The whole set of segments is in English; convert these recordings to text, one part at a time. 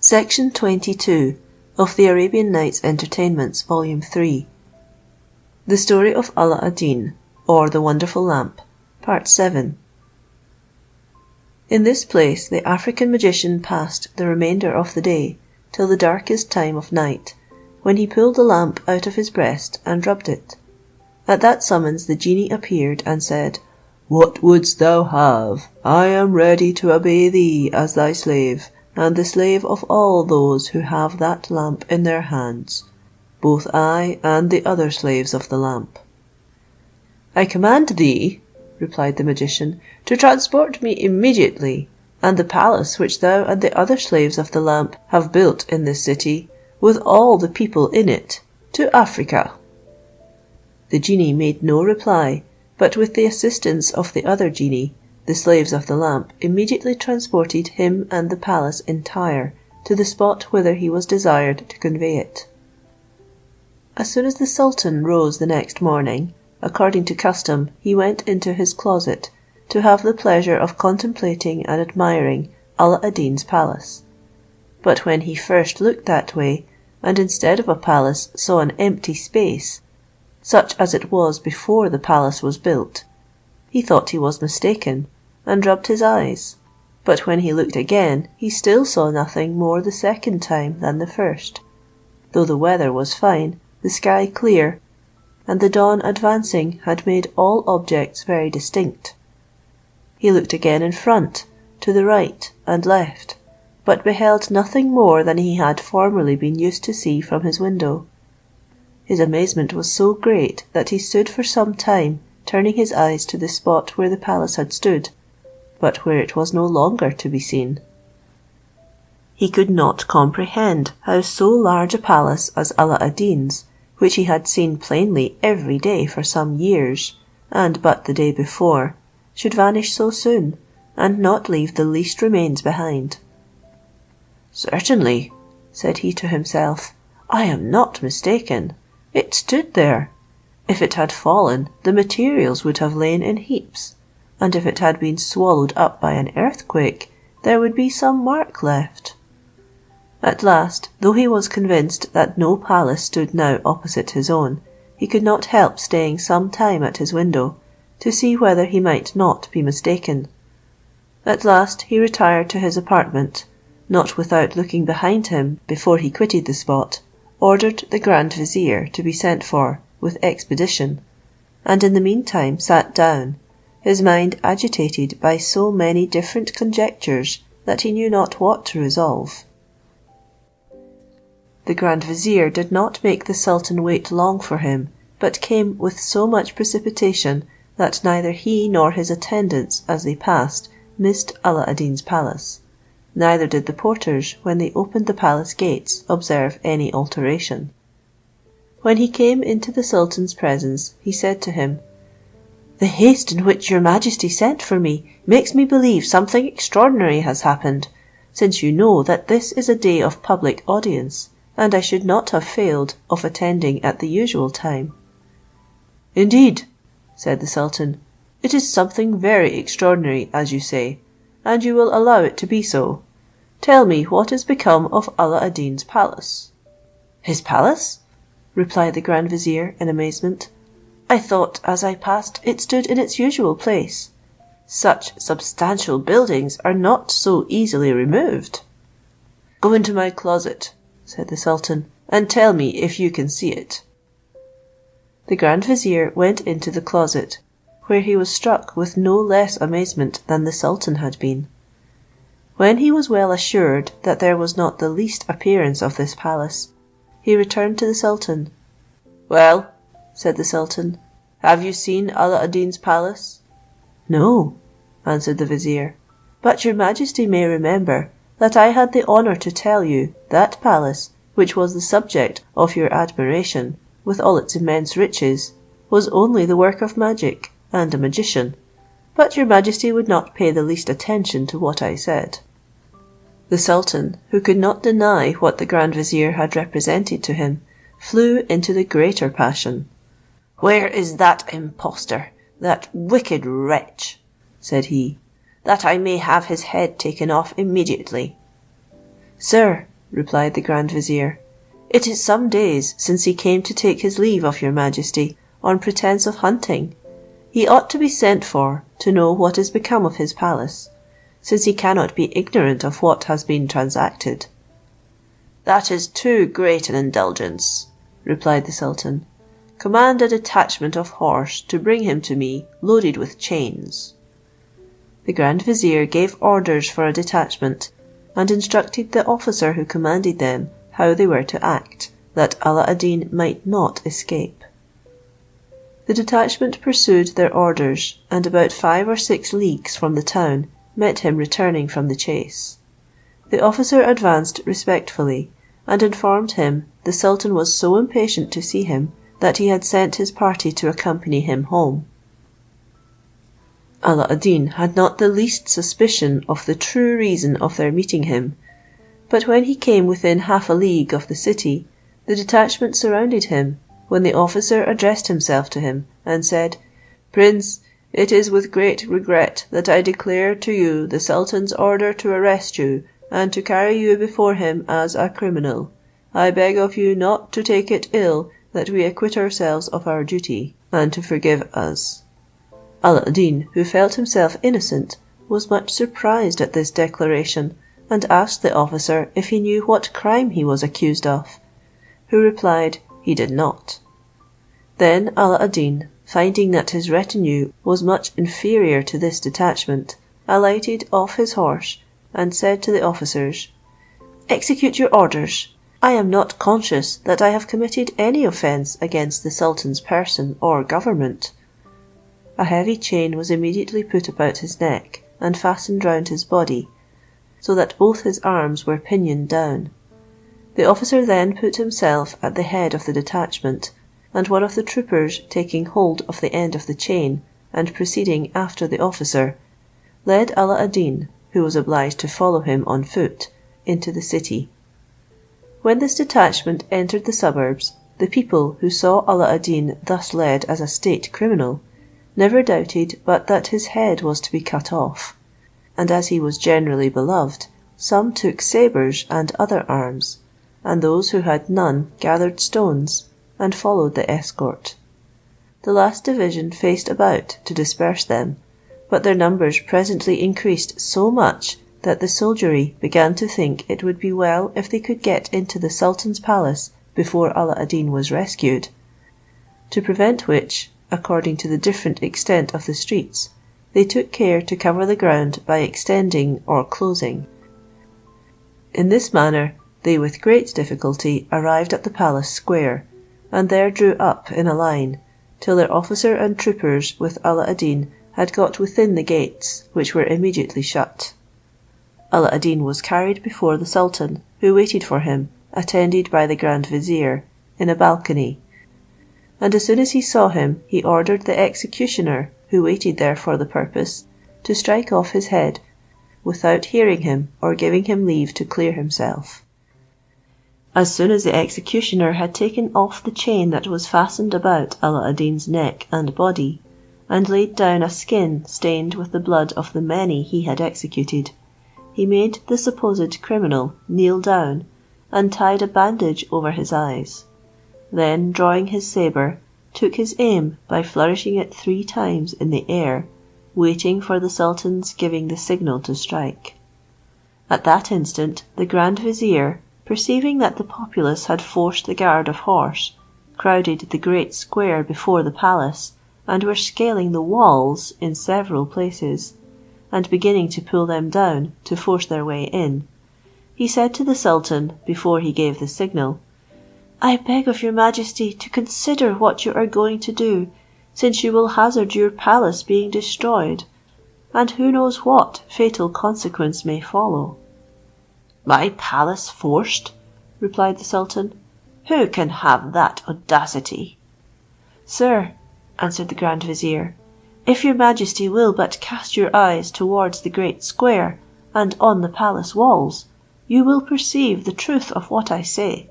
Section 22 of the Arabian Nights Entertainments, Volume 3. The Story of Ala ad-Din, or the Wonderful Lamp, Part 7. In this place the African magician passed the remainder of the day, till the darkest time of night, when he pulled the lamp out of his breast and rubbed it. At that summons the genie appeared and said, "What wouldst thou have? I am ready to obey thee as thy slave, and the slave of all those who have that lamp in their hands, both I and the other slaves of the lamp." "I command thee," replied the magician, "to transport me immediately, and the palace which thou and the other slaves of the lamp have built in this city, with all the people in it, to Africa." The genie made no reply, but with the assistance of the other genii, the slaves of the lamp immediately transported him and the palace entire to the spot whither he was desired to convey it. As soon as the sultan rose the next morning, according to custom, he went into his closet to have the pleasure of contemplating and admiring Ala ad-Din's palace. But when he first looked that way, and instead of a palace saw an empty space, such as it was before the palace was built, he thought he was mistaken, and rubbed his eyes. But when he looked again, he still saw nothing more the second time than the first, though the weather was fine, the sky clear, and the dawn advancing had made all objects very distinct. He looked again in front, to the right and left, but beheld nothing more than he had formerly been used to see from his window. His amazement was so great that he stood for some time turning his eyes to the spot where the palace had stood, but where it was no longer to be seen. He could not comprehend how so large a palace as Ala ad-Din's, which he had seen plainly every day for some years, and but the day before, should vanish so soon, and not leave the least remains behind. "Certainly," said he to himself, "I am not mistaken. It stood there. If it had fallen, the materials would have lain in heaps, and if it had been swallowed up by an earthquake, there would be some mark left." At last, though he was convinced that no palace stood now opposite his own, he could not help staying some time at his window, to see whether he might not be mistaken. At last he retired to his apartment, not without looking behind him before he quitted the spot, ordered the grand vizier to be sent for with expedition, and in the meantime sat down, his mind agitated by so many different conjectures that he knew not what to resolve. The grand vizier did not make the sultan wait long for him, but came with so much precipitation that neither he nor his attendants as they passed missed Ala ad-Din's palace. Neither did the porters, when they opened the palace gates, observe any alteration. When he came into the sultan's presence, he said to him, "The haste in which your majesty sent for me makes me believe something extraordinary has happened, since you know that this is a day of public audience, and I should not have failed of attending at the usual time." "Indeed," said the sultan, "it is something very extraordinary, as you say, and you will allow it to be so. Tell me what is become of Ala ad-Din's palace." "His palace?" replied the grand vizier in amazement. "I thought as I passed it stood in its usual place. Such substantial buildings are not so easily removed." "Go into my closet," said the sultan, "and tell me if you can see it." The grand vizier went into the closet, where he was struck with no less amazement than the sultan had been. When he was well assured that there was not the least appearance of this palace, he returned to the sultan. "Well," said the sultan, "have you seen Ala ad-Din's palace?" "No," answered the vizier, "but your majesty may remember that I had the honour to tell you that palace, which was the subject of your admiration, with all its immense riches, was only the work of magic and a magician, but your majesty would not pay the least attention to what I said." The sultan, who could not deny what the grand vizier had represented to him, flew into the greater passion. "Where is that impostor, that wicked wretch?" said he. that I may have his head taken off immediately." "Sir," replied the Grand Vizier, "it is some days since he came to take his leave of your Majesty on pretence of hunting. He ought to be sent for to know what is become of his palace, since he cannot be ignorant of what has been transacted." "That is too great an indulgence," replied the sultan. "Command a detachment of horse to bring him to me loaded with chains." The Grand Vizier gave orders for a detachment, and instructed the officer who commanded them how they were to act, that Alla ad Deen might not escape. The detachment pursued their orders, and about 5 or 6 leagues from the town met him returning from the chase. The officer advanced respectfully, and informed him the sultan was so impatient to see him that he had sent his party to accompany him home. Alla ad Deen had not the least suspicion of the true reason of their meeting him, but when he came within half a league of the city, the detachment surrounded him, when the officer addressed himself to him and said, "Prince, it is with great regret that I declare to you the sultan's order to arrest you and to carry you before him as a criminal. I beg of you not to take it ill that we acquit ourselves of our duty, and to forgive us." Alla ad Deen, who felt himself innocent, was much surprised at this declaration, and asked the officer if he knew what crime he was accused of, who replied he did not. Then Alla ad Deen, finding that his retinue was much inferior to this detachment, alighted off his horse, and said to the officers, "Execute your orders. I am not conscious that I have committed any offence against the sultan's person or government." A heavy chain was immediately put about his neck, and fastened round his body, so that both his arms were pinioned down. The officer then put himself at the head of the detachment, and one of the troopers taking hold of the end of the chain, and proceeding after the officer, led Alla ad Deen, who was obliged to follow him on foot, into the city. When this detachment entered the suburbs, the people, who saw Alla ad Deen thus led as a state criminal, never doubted but that his head was to be cut off, and as he was generally beloved, some took sabres and other arms, and those who had none gathered stones, and followed the escort. The last division faced about to disperse them, but their numbers presently increased so much that the soldiery began to think it would be well if they could get into the sultan's palace before Alla ad Deen was rescued, to prevent which, according to the different extent of the streets, they took care to cover the ground by extending or closing. In this manner they with great difficulty arrived at the palace square, and there drew up in a line, till their officer and troopers with Alla ad Deen had got within the gates, which were immediately shut. Alla ad Deen was carried before the sultan, who waited for him, attended by the Grand Vizier, in a balcony, and as soon as he saw him, he ordered the executioner, who waited there for the purpose, to strike off his head, without hearing him or giving him leave to clear himself. As soon as the executioner had taken off the chain that was fastened about Alla ad Deen's neck and body, and laid down a skin stained with the blood of the many he had executed, he made the supposed criminal kneel down, and tied a bandage over his eyes. Then, drawing his sabre, took his aim by flourishing it 3 times in the air, waiting for the sultan's giving the signal to strike. At that instant the Grand Vizier, perceiving that the populace had forced the guard of horse, crowded the great square before the palace, and were scaling the walls in several places, and beginning to pull them down to force their way in, he said to the sultan, before he gave the signal, "I beg of your majesty to consider what you are going to do, since you will hazard your palace being destroyed, and who knows what fatal consequence may follow." "My palace forced?" replied the sultan. "Who can have that audacity?" "Sir," answered the Grand Vizier, "if your majesty will but cast your eyes towards the great square, and on the palace walls, you will perceive the truth of what I say."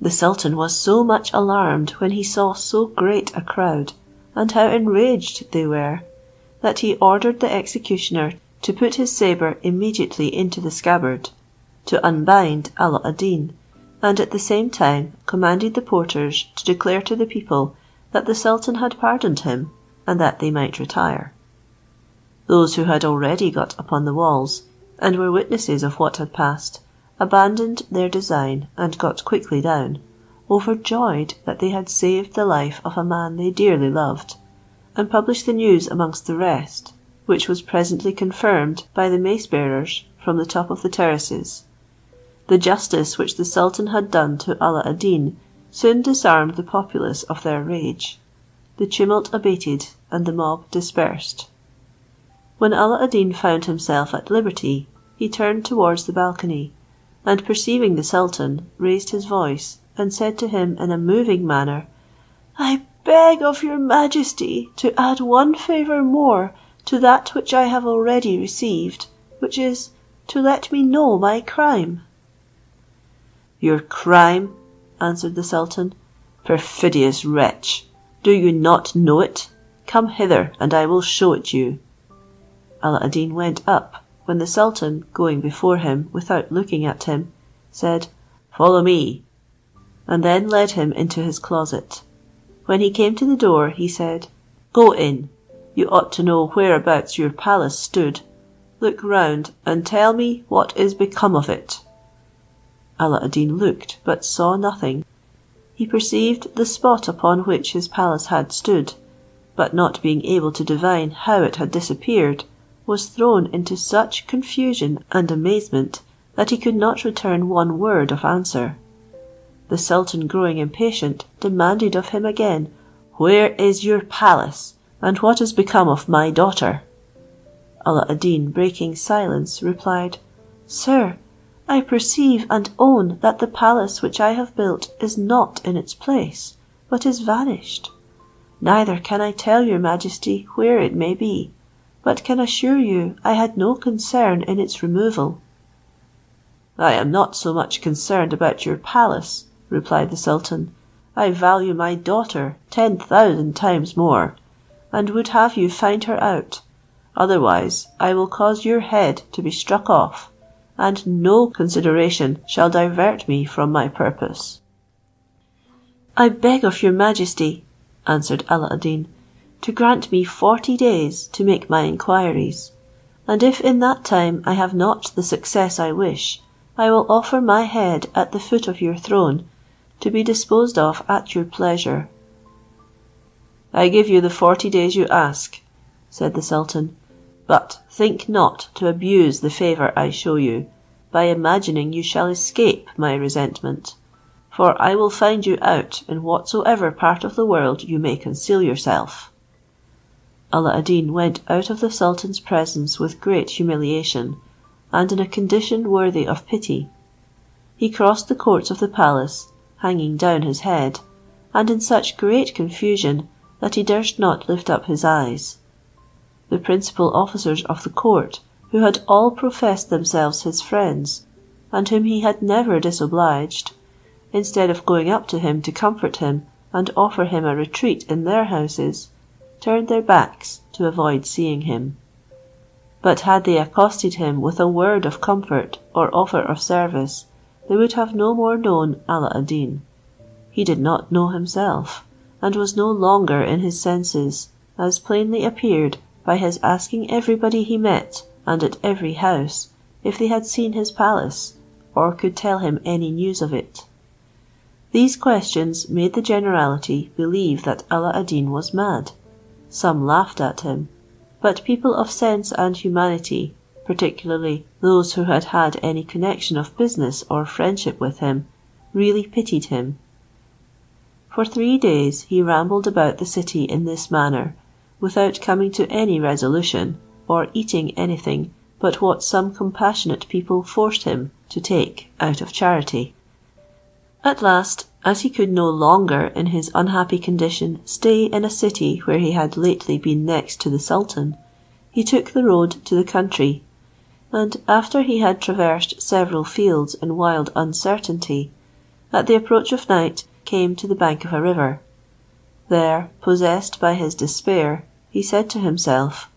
The sultan was so much alarmed when he saw so great a crowd, and how enraged they were, that he ordered the executioner to put his sabre immediately into the scabbard, to unbind Alla ad Deen, and at the same time commanded the porters to declare to the people that the sultan had pardoned him, and that they might retire. Those who had already got upon the walls, and were witnesses of what had passed, abandoned their design and got quickly down, overjoyed that they had saved the life of a man they dearly loved, and published the news amongst the rest, which was presently confirmed by the mace bearers from the top of the terraces. The justice which the sultan had done to Alla ad Deen soon disarmed the populace of their rage. The tumult abated, and the mob dispersed. When Alla ad Deen found himself at liberty, he turned towards the balcony, and perceiving the sultan, raised his voice, and said to him in a moving manner, "I beg of your majesty to add one favour more to that which I have already received, which is, to let me know my crime." "Your crime?" answered the sultan. "Perfidious wretch! Do you not know it? Come hither, and I will show it you." Alla ad Deen went up, when the sultan, going before him without looking at him, said, "Follow me," and then led him into his closet. When he came to the door, he said, "Go in. You ought to know whereabouts your palace stood. Look round, and tell me what is become of it." Alla ad Deen looked, but saw nothing. He perceived the spot upon which his palace had stood, but not being able to divine how it had disappeared, was thrown into such confusion and amazement that he could not return one word of answer. The sultan, growing impatient, demanded of him again, "Where is your palace, and what is become of my daughter?" Alla ad Deen, breaking silence, replied, "Sir, I perceive and own that the palace which I have built is not in its place, but is vanished. Neither can I tell your majesty where it may be, but can assure you I had no concern in its removal." "I am not so much concerned about your palace," replied the sultan. "I value my daughter 10,000 times more, and would have you find her out. Otherwise I will cause your head to be struck off, and no consideration shall divert me from my purpose." "I beg of your majesty," answered Alla ad Deen, "to grant me 40 days to make my inquiries, and if in that time I have not the success I wish, I will offer my head at the foot of your throne, to be disposed of at your pleasure." "I give you the 40 days you ask," said the sultan, "but think not to abuse the favour I show you, by imagining you shall escape my resentment, for I will find you out in whatsoever part of the world you may conceal yourself." Alla ad Deen went out of the sultan's presence with great humiliation, and in a condition worthy of pity. He crossed the courts of the palace, hanging down his head, and in such great confusion that he durst not lift up his eyes. The principal officers of the court, who had all professed themselves his friends, and whom he had never disobliged, instead of going up to him to comfort him and offer him a retreat in their houses, turned their backs to avoid seeing him. But had they accosted him with a word of comfort or offer of service, they would have no more known Alla ad Deen. He did not know himself, and was no longer in his senses, as plainly appeared by his asking everybody he met, and at every house, if they had seen his palace, or could tell him any news of it. These questions made the generality believe that Alla ad Deen was mad. Some laughed at him, but people of sense and humanity, particularly those who had had any connection of business or friendship with him, really pitied him. For 3 days he rambled about the city in this manner, without coming to any resolution, or eating anything but what some compassionate people forced him to take out of charity. At last, as he could no longer in his unhappy condition stay in a city where he had lately been next to the sultan, he took the road to the country, and after he had traversed several fields in wild uncertainty, at the approach of night came to the bank of a river. There, possessed by his despair, he said to himself,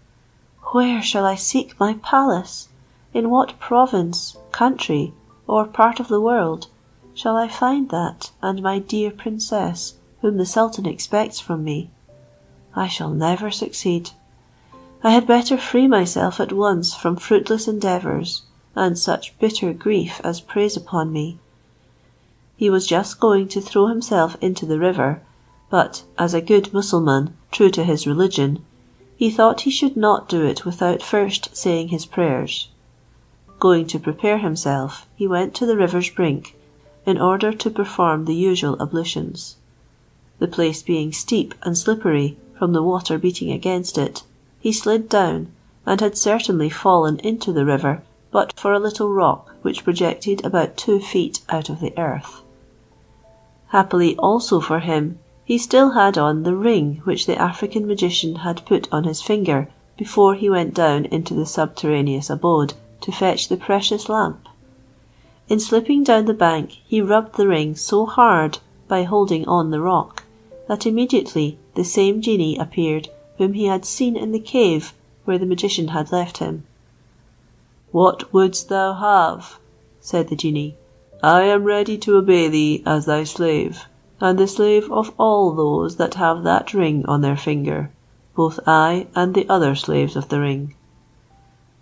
Where shall I seek my palace? In what province, country, or part of the world shall I find that and my dear princess whom the sultan expects from me? I shall never succeed. I had better free myself at once from fruitless endeavours, and such bitter grief as preys upon me." He was just going to throw himself into the river, but as a good Mussulman, true to his religion, he thought he should not do it without first saying his prayers. Going to prepare himself, he went to the river's brink, in order to perform the usual ablutions. The place being steep and slippery from the water beating against it, he slid down, and had certainly fallen into the river but for a little rock which projected about 2 feet out of the earth. Happily also for him, he still had on the ring which the African magician had put on his finger before he went down into the subterraneous abode to fetch the precious lamp. In slipping down the bank, he rubbed the ring so hard by holding on the rock, that immediately the same genie appeared whom he had seen in the cave where the magician had left him. "What wouldst thou have?" said the genie. "I am ready to obey thee as thy slave, and the slave of all those that have that ring on their finger, both I and the other slaves of the ring."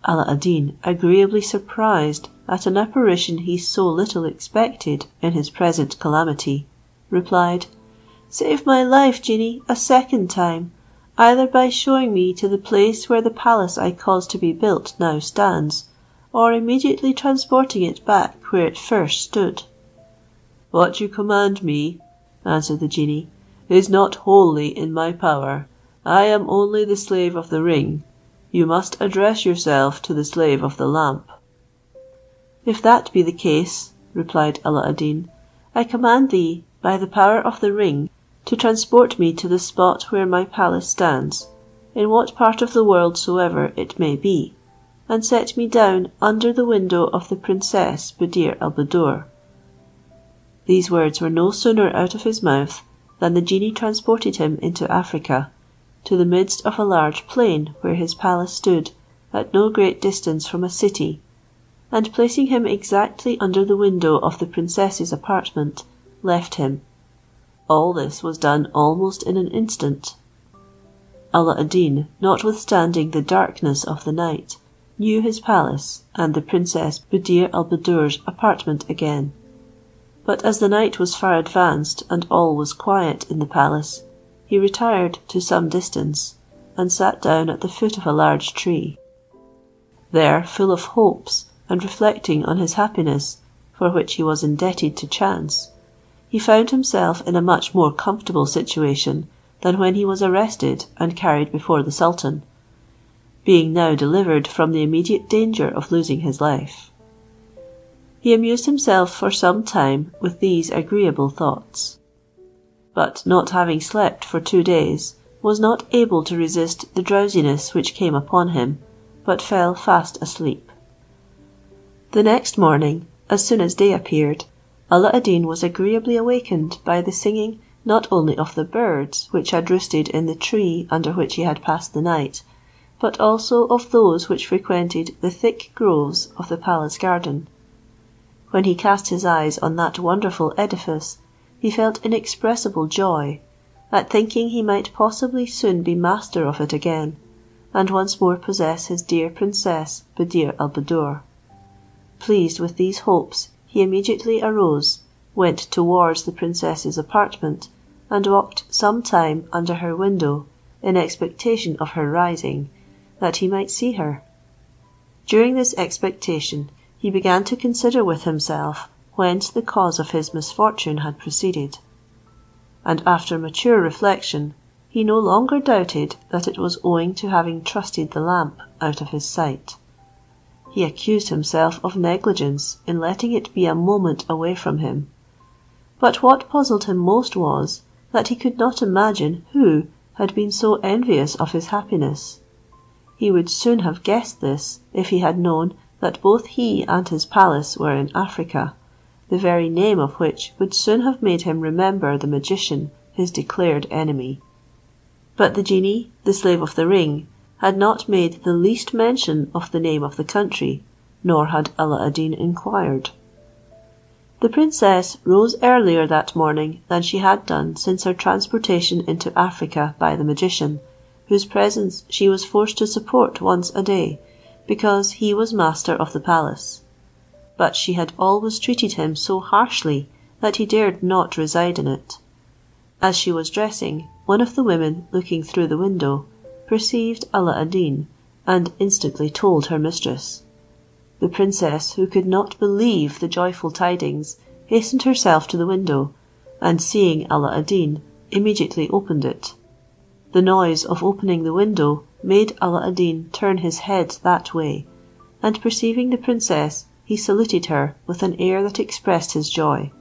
Alla ad Deen, agreeably surprised at an apparition he so little expected in his present calamity, replied, "Save my life, genie, a second time, either by showing me to the place where the palace I caused to be built now stands, or immediately transporting it back where it first stood." "What you command me," answered the genie, "is not wholly in my power. I am only the slave of the ring. You must address yourself to the slave of the lamp." "If that be the case," replied Alla ad Deen, "I command thee, by the power of the ring, to transport me to the spot where my palace stands, in what part of the world soever it may be, and set me down under the window of the princess Buddir al Buddoor." These words were no sooner out of his mouth than the genie transported him into Africa, to the midst of a large plain where his palace stood, at no great distance from a city, and placing him exactly under the window of the princess's apartment, left him. All this was done almost in an instant. Alla ad Deen, notwithstanding the darkness of the night, knew his palace and the princess Buddir al Buddoor's apartment again. But as the night was far advanced and all was quiet in the palace, he retired to some distance, and sat down at the foot of a large tree. There, full of hopes, and reflecting on his happiness, for which he was indebted to chance, he found himself in a much more comfortable situation than when he was arrested and carried before the sultan, being now delivered from the immediate danger of losing his life. He amused himself for some time with these agreeable thoughts, but not having slept for 2 days, was not able to resist the drowsiness which came upon him, but fell fast asleep. The next morning, as soon as day appeared, Alla ad Deen was agreeably awakened by the singing not only of the birds which had roosted in the tree under which he had passed the night, but also of those which frequented the thick groves of the palace garden. When he cast his eyes on that wonderful edifice, he felt inexpressible joy at thinking he might possibly soon be master of it again, and once more possess his dear princess Buddir al Buddoor. Pleased with these hopes, he immediately arose, went towards the princess's apartment, and walked some time under her window, in expectation of her rising, that he might see her. During this expectation, he began to consider with himself whence the cause of his misfortune had proceeded, and after mature reflection, he no longer doubted that it was owing to having trusted the lamp out of his sight. He accused himself of negligence in letting it be a moment away from him. But what puzzled him most was, that he could not imagine who had been so envious of his happiness. He would soon have guessed this, if he had known that both he and his palace were in Africa, the very name of which would soon have made him remember the magician, his declared enemy. But the genie, the slave of the ring, had not made the least mention of the name of the country, nor had Alla ad Deen inquired. The princess rose earlier that morning than she had done since her transportation into Africa by the magician, whose presence she was forced to support once a day, because he was master of the palace. But she had always treated him so harshly that he dared not reside in it. As she was dressing, one of the women, looking through the window, perceived Alla ad Deen, and instantly told her mistress. The princess, who could not believe the joyful tidings, hastened herself to the window, and seeing Alla ad Deen, immediately opened it. The noise of opening the window made Alla ad Deen turn his head that way, and perceiving the princess, he saluted her with an air that expressed his joy.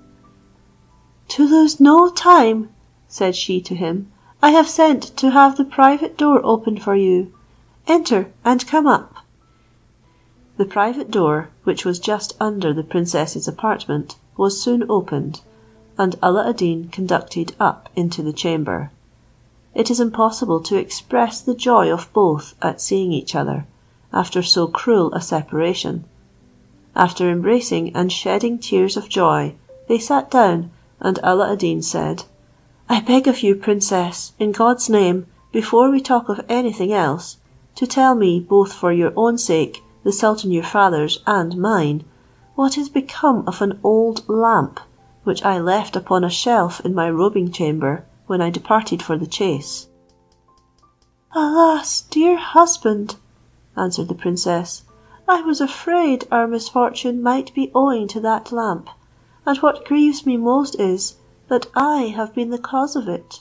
"To lose no time," said she to him, "I have sent to have the private door opened for you. Enter and come up." The private door, which was just under the princess's apartment, was soon opened, and Alla ad Deen conducted up into the chamber. It is impossible to express the joy of both at seeing each other, after so cruel a separation. After embracing and shedding tears of joy, they sat down, and Alla ad Deen said, "I beg of you, princess, in God's name, before we talk of anything else, to tell me, both for your own sake, the sultan your father's, and mine, what is become of an old lamp, which I left upon a shelf in my robing chamber when I departed for the chase." "Alas, dear husband," answered the princess, "I was afraid our misfortune might be owing to that lamp, and what grieves me most is, that I have been the cause of it."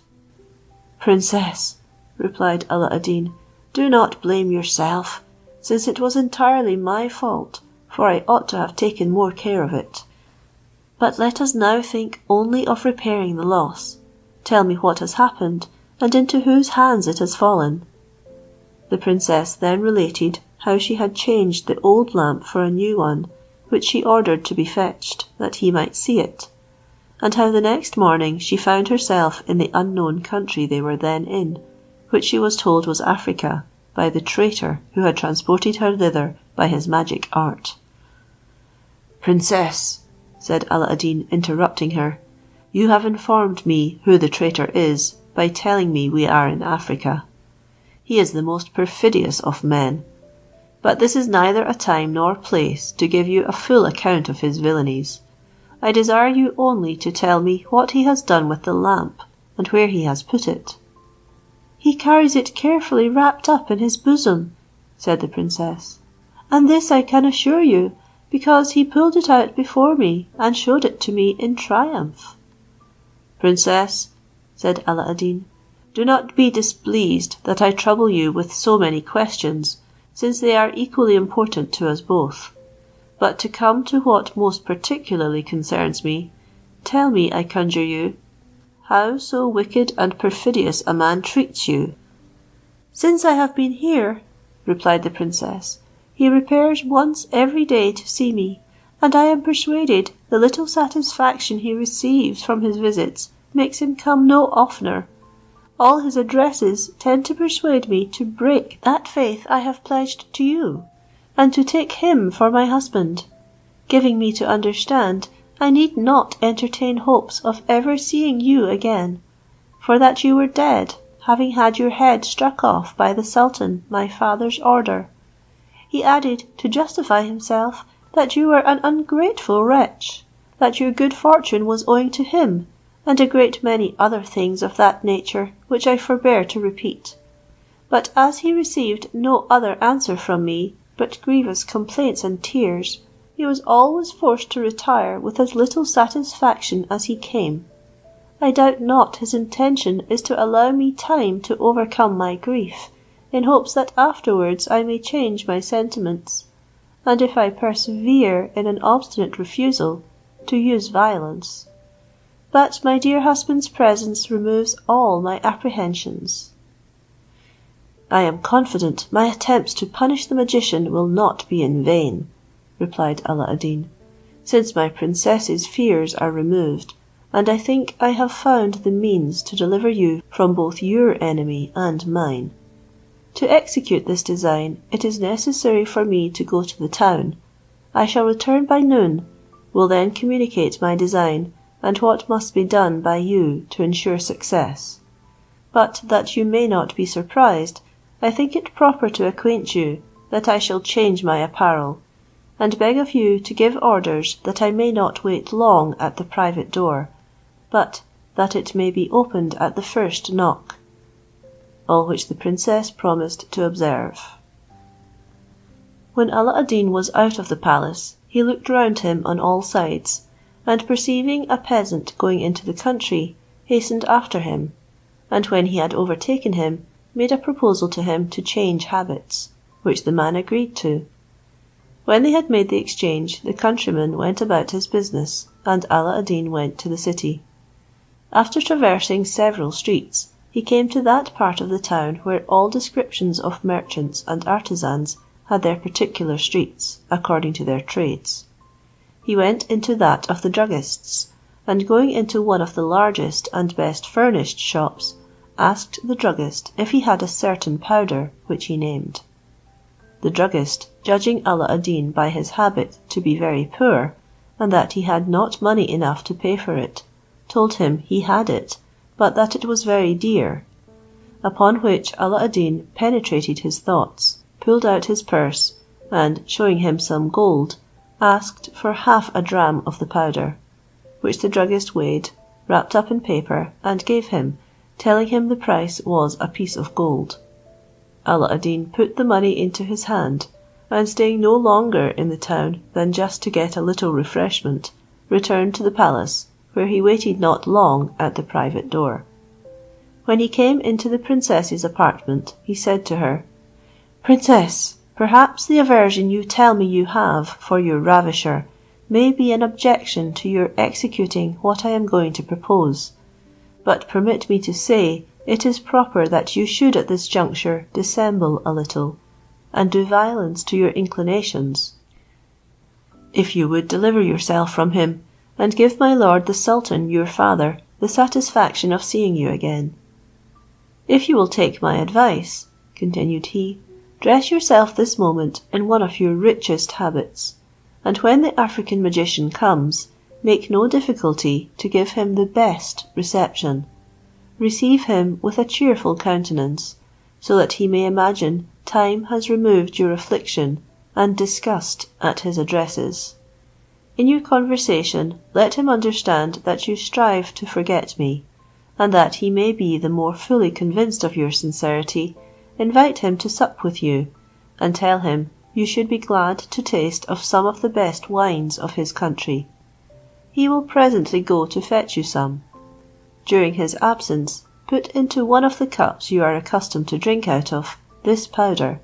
"Princess," replied Alla ad Deen, "do not blame yourself, since it was entirely my fault, for I ought to have taken more care of it. But let us now think only of repairing the loss. Tell me what has happened, and into whose hands it has fallen." The princess then related how she had changed the old lamp for a new one, which she ordered to be fetched, that he might see it, and how the next morning she found herself in the unknown country they were then in, which she was told was Africa, by the traitor who had transported her thither by his magic art. "Princess," said Alla ad Deen, interrupting her, "you have informed me who the traitor is by telling me we are in Africa. He is the most perfidious of men. But this is neither a time nor place to give you a full account of his villainies. I desire you only to tell me what he has done with the lamp, and where he has put it." "He carries it carefully wrapped up in his bosom," said the princess, "and this I can assure you, because he pulled it out before me, and showed it to me in triumph." "Princess," said Alla ad Deen, "do not be displeased that I trouble you with so many questions, since they are equally important to us both. But to come to what most particularly concerns me, tell me, I conjure you, how so wicked and perfidious a man treats you." "Since I have been here," replied the princess, "he repairs once every day to see me, and I am persuaded the little satisfaction he receives from his visits makes him come no oftener. All his addresses tend to persuade me to break that faith I have pledged to you, and to take him for my husband, giving me to understand I need not entertain hopes of ever seeing you again, for that you were dead, having had your head struck off by the sultan my father's order. He added, to justify himself, that you were an ungrateful wretch, that your good fortune was owing to him, and a great many other things of that nature, which I forbear to repeat. But as he received no other answer from me but grievous complaints and tears, he was always forced to retire with as little satisfaction as he came. I doubt not his intention is to allow me time to overcome my grief, in hopes that afterwards I may change my sentiments, and if I persevere in an obstinate refusal, to use violence. But my dear husband's presence removes all my apprehensions." "I am confident my attempts to punish the magician will not be in vain," replied Alla ad Deen, "since my princess's fears are removed, and I think I have found the means to deliver you from both your enemy and mine. To execute this design, it is necessary for me to go to the town. I shall return by noon, will then communicate my design, and what must be done by you to ensure success. But that you may not be surprised, I think it proper to acquaint you that I shall change my apparel, and beg of you to give orders that I may not wait long at the private door, but that it may be opened at the first knock." All which the princess promised to observe. When Alla ad Deen was out of the palace, he looked round him on all sides, and perceiving a peasant going into the country, hastened after him, and when he had overtaken him, made a proposal to him to change habits, which the man agreed to. When they had made the exchange, the countryman went about his business, and Alla ad Deen went to the city. After traversing several streets, he came to that part of the town where all descriptions of merchants and artisans had their particular streets, according to their trades. He went into that of the druggists, and going into one of the largest and best furnished shops, asked the druggist if he had a certain powder which he named. The druggist, judging Alla ad Deen by his habit to be very poor, and that he had not money enough to pay for it, told him he had it, but that it was very dear. Upon which Alla ad Deen penetrated his thoughts, pulled out his purse, and showing him some gold, asked for half a dram of the powder, which the druggist weighed, wrapped up in paper, and gave him, telling him the price was a piece of gold. Alla ad Deen put the money into his hand, and staying no longer in the town than just to get a little refreshment, returned to the palace, where he waited not long at the private door. When he came into the princess's apartment, he said to her, "Princess, perhaps the aversion you tell me you have for your ravisher may be an objection to your executing what I am going to propose, but permit me to say it is proper that you should at this juncture dissemble a little, and do violence to your inclinations. If you would deliver yourself from him, and give my lord the sultan your father the satisfaction of seeing you again. If you will take my advice," continued he, "dress yourself this moment in one of your richest habits, and when the African magician comes, make no difficulty to give him the best reception. Receive him with a cheerful countenance, so that he may imagine time has removed your affliction and disgust at his addresses. In your conversation let him understand that you strive to forget me, and that he may be the more fully convinced of your sincerity, invite him to sup with you, and tell him you should be glad to taste of some of the best wines of his country. He will presently go to fetch you some. During his absence, put into one of the cups you are accustomed to drink out of this powder,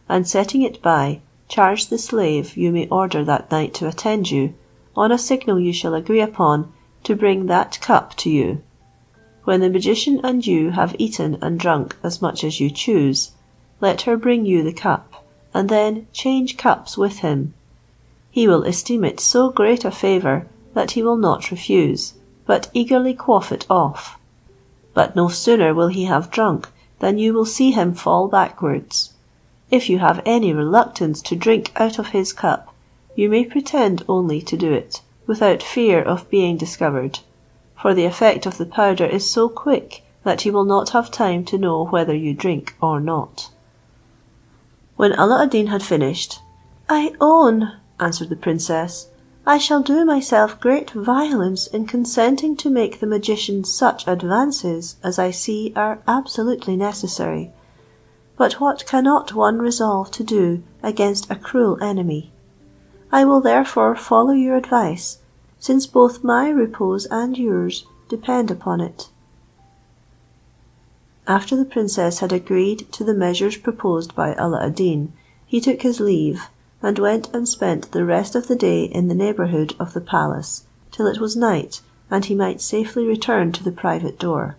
and setting it by, charge the slave you may order that night to attend you, on a signal you shall agree upon, to bring that cup to you. When the magician and you have eaten and drunk as much as you choose, let her bring you the cup, and then change cups with him. He will esteem it so great a favour that he will not refuse, but eagerly quaff it off. But no sooner will he have drunk than you will see him fall backwards. If you have any reluctance to drink out of his cup, you may pretend only to do it, without fear of being discovered, for the effect of the powder is so quick that you will not have time to know whether you drink or not." When Alla ad Deen had finished, "I own," answered the princess, "I shall do myself great violence in consenting to make the magician such advances as I see are absolutely necessary. But what cannot one resolve to do against a cruel enemy? I will therefore follow your advice, since both my repose and yours depend upon it." After the princess had agreed to the measures proposed by Alla ad Deen, he took his leave, and went and spent the rest of the day in the neighbourhood of the palace, till it was night, and he might safely return to the private door.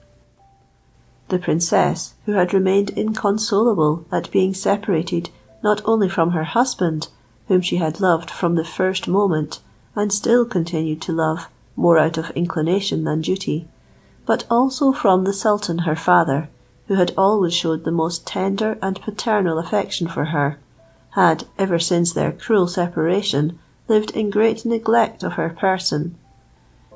The princess, who had remained inconsolable at being separated not only from her husband, whom she had loved from the first moment, and still continued to love more out of inclination than duty, but also from the sultan her father, who had always showed the most tender and paternal affection for her, had, ever since their cruel separation, lived in great neglect of her person.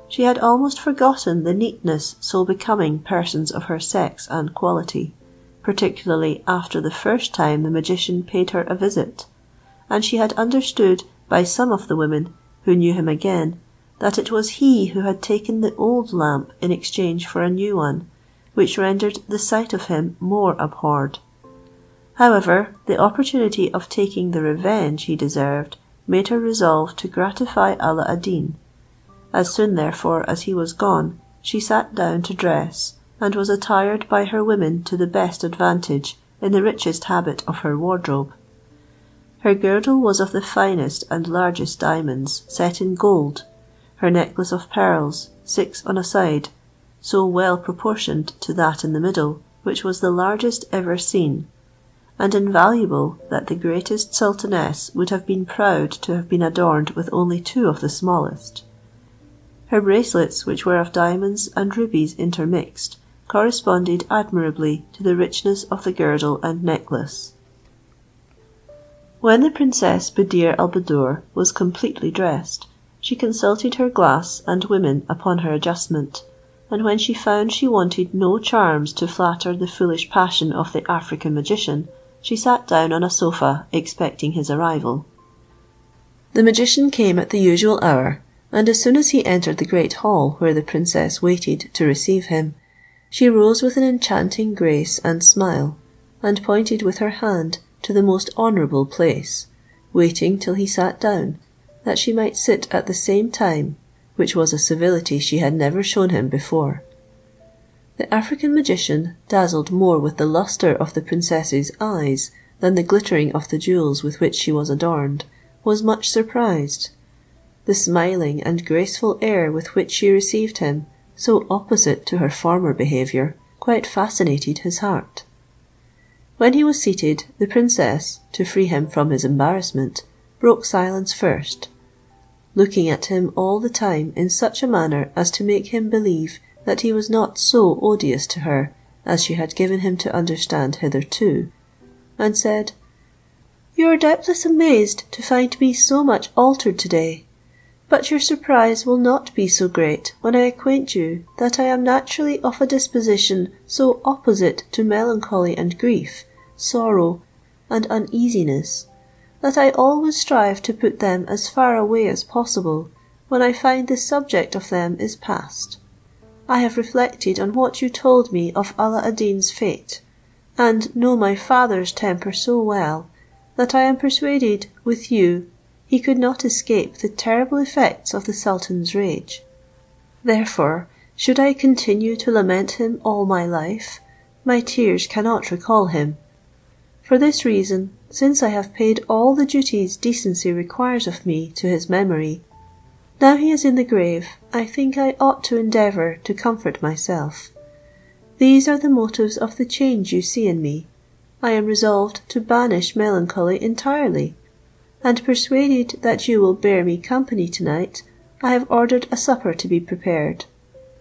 She had almost forgotten the neatness so becoming persons of her sex and quality, particularly after the first time the magician paid her a visit, and she had understood by some of the women, who knew him again, that it was he who had taken the old lamp in exchange for a new one, which rendered the sight of him more abhorred. However, the opportunity of taking the revenge he deserved made her resolve to gratify Alla ad Deen. As soon therefore as he was gone, she sat down to dress, and was attired by her women to the best advantage in the richest habit of her wardrobe. Her girdle was of the finest and largest diamonds, set in gold, her necklace of pearls, 6 on a side, so well proportioned to that in the middle, which was the largest ever seen, and invaluable that the greatest sultaness would have been proud to have been adorned with only 2 of the smallest. Her bracelets, which were of diamonds and rubies intermixed, corresponded admirably to the richness of the girdle and necklace. When the Princess Buddir al Buddoor was completely dressed, she consulted her glass and women upon her adjustment, and when she found she wanted no charms to flatter the foolish passion of the African magician, she sat down on a sofa expecting his arrival. The magician came at the usual hour, and as soon as he entered the great hall where the princess waited to receive him, she rose with an enchanting grace and smile, and pointed with her hand to the most honourable place, waiting till he sat down, that she might sit at the same time, which was a civility she had never shown him before. The African magician, dazzled more with the lustre of the princess's eyes than the glittering of the jewels with which she was adorned, was much surprised. The smiling and graceful air with which she received him, so opposite to her former behaviour, quite fascinated his heart. When he was seated, the princess, to free him from his embarrassment, broke silence first, looking at him all the time in such a manner as to make him believe that he was not so odious to her as she had given him to understand hitherto, and said, "You are doubtless amazed to find me so much altered to-day, but your surprise will not be so great when I acquaint you that I am naturally of a disposition so opposite to melancholy and grief, sorrow and uneasiness, that I always strive to put them as far away as possible when I find the subject of them is past. I have reflected on what you told me of Alla ad Deen's fate, and know my father's temper so well, that I am persuaded with you he could not escape the terrible effects of the sultan's rage. Therefore, should I continue to lament him all my life, my tears cannot recall him. For this reason, since I have paid all the duties decency requires of me to his memory, now he is in the grave, I think I ought to endeavour to comfort myself. These are the motives of the change you see in me. I am resolved to banish melancholy entirely, and persuaded that you will bear me company to-night, I have ordered a supper to be prepared.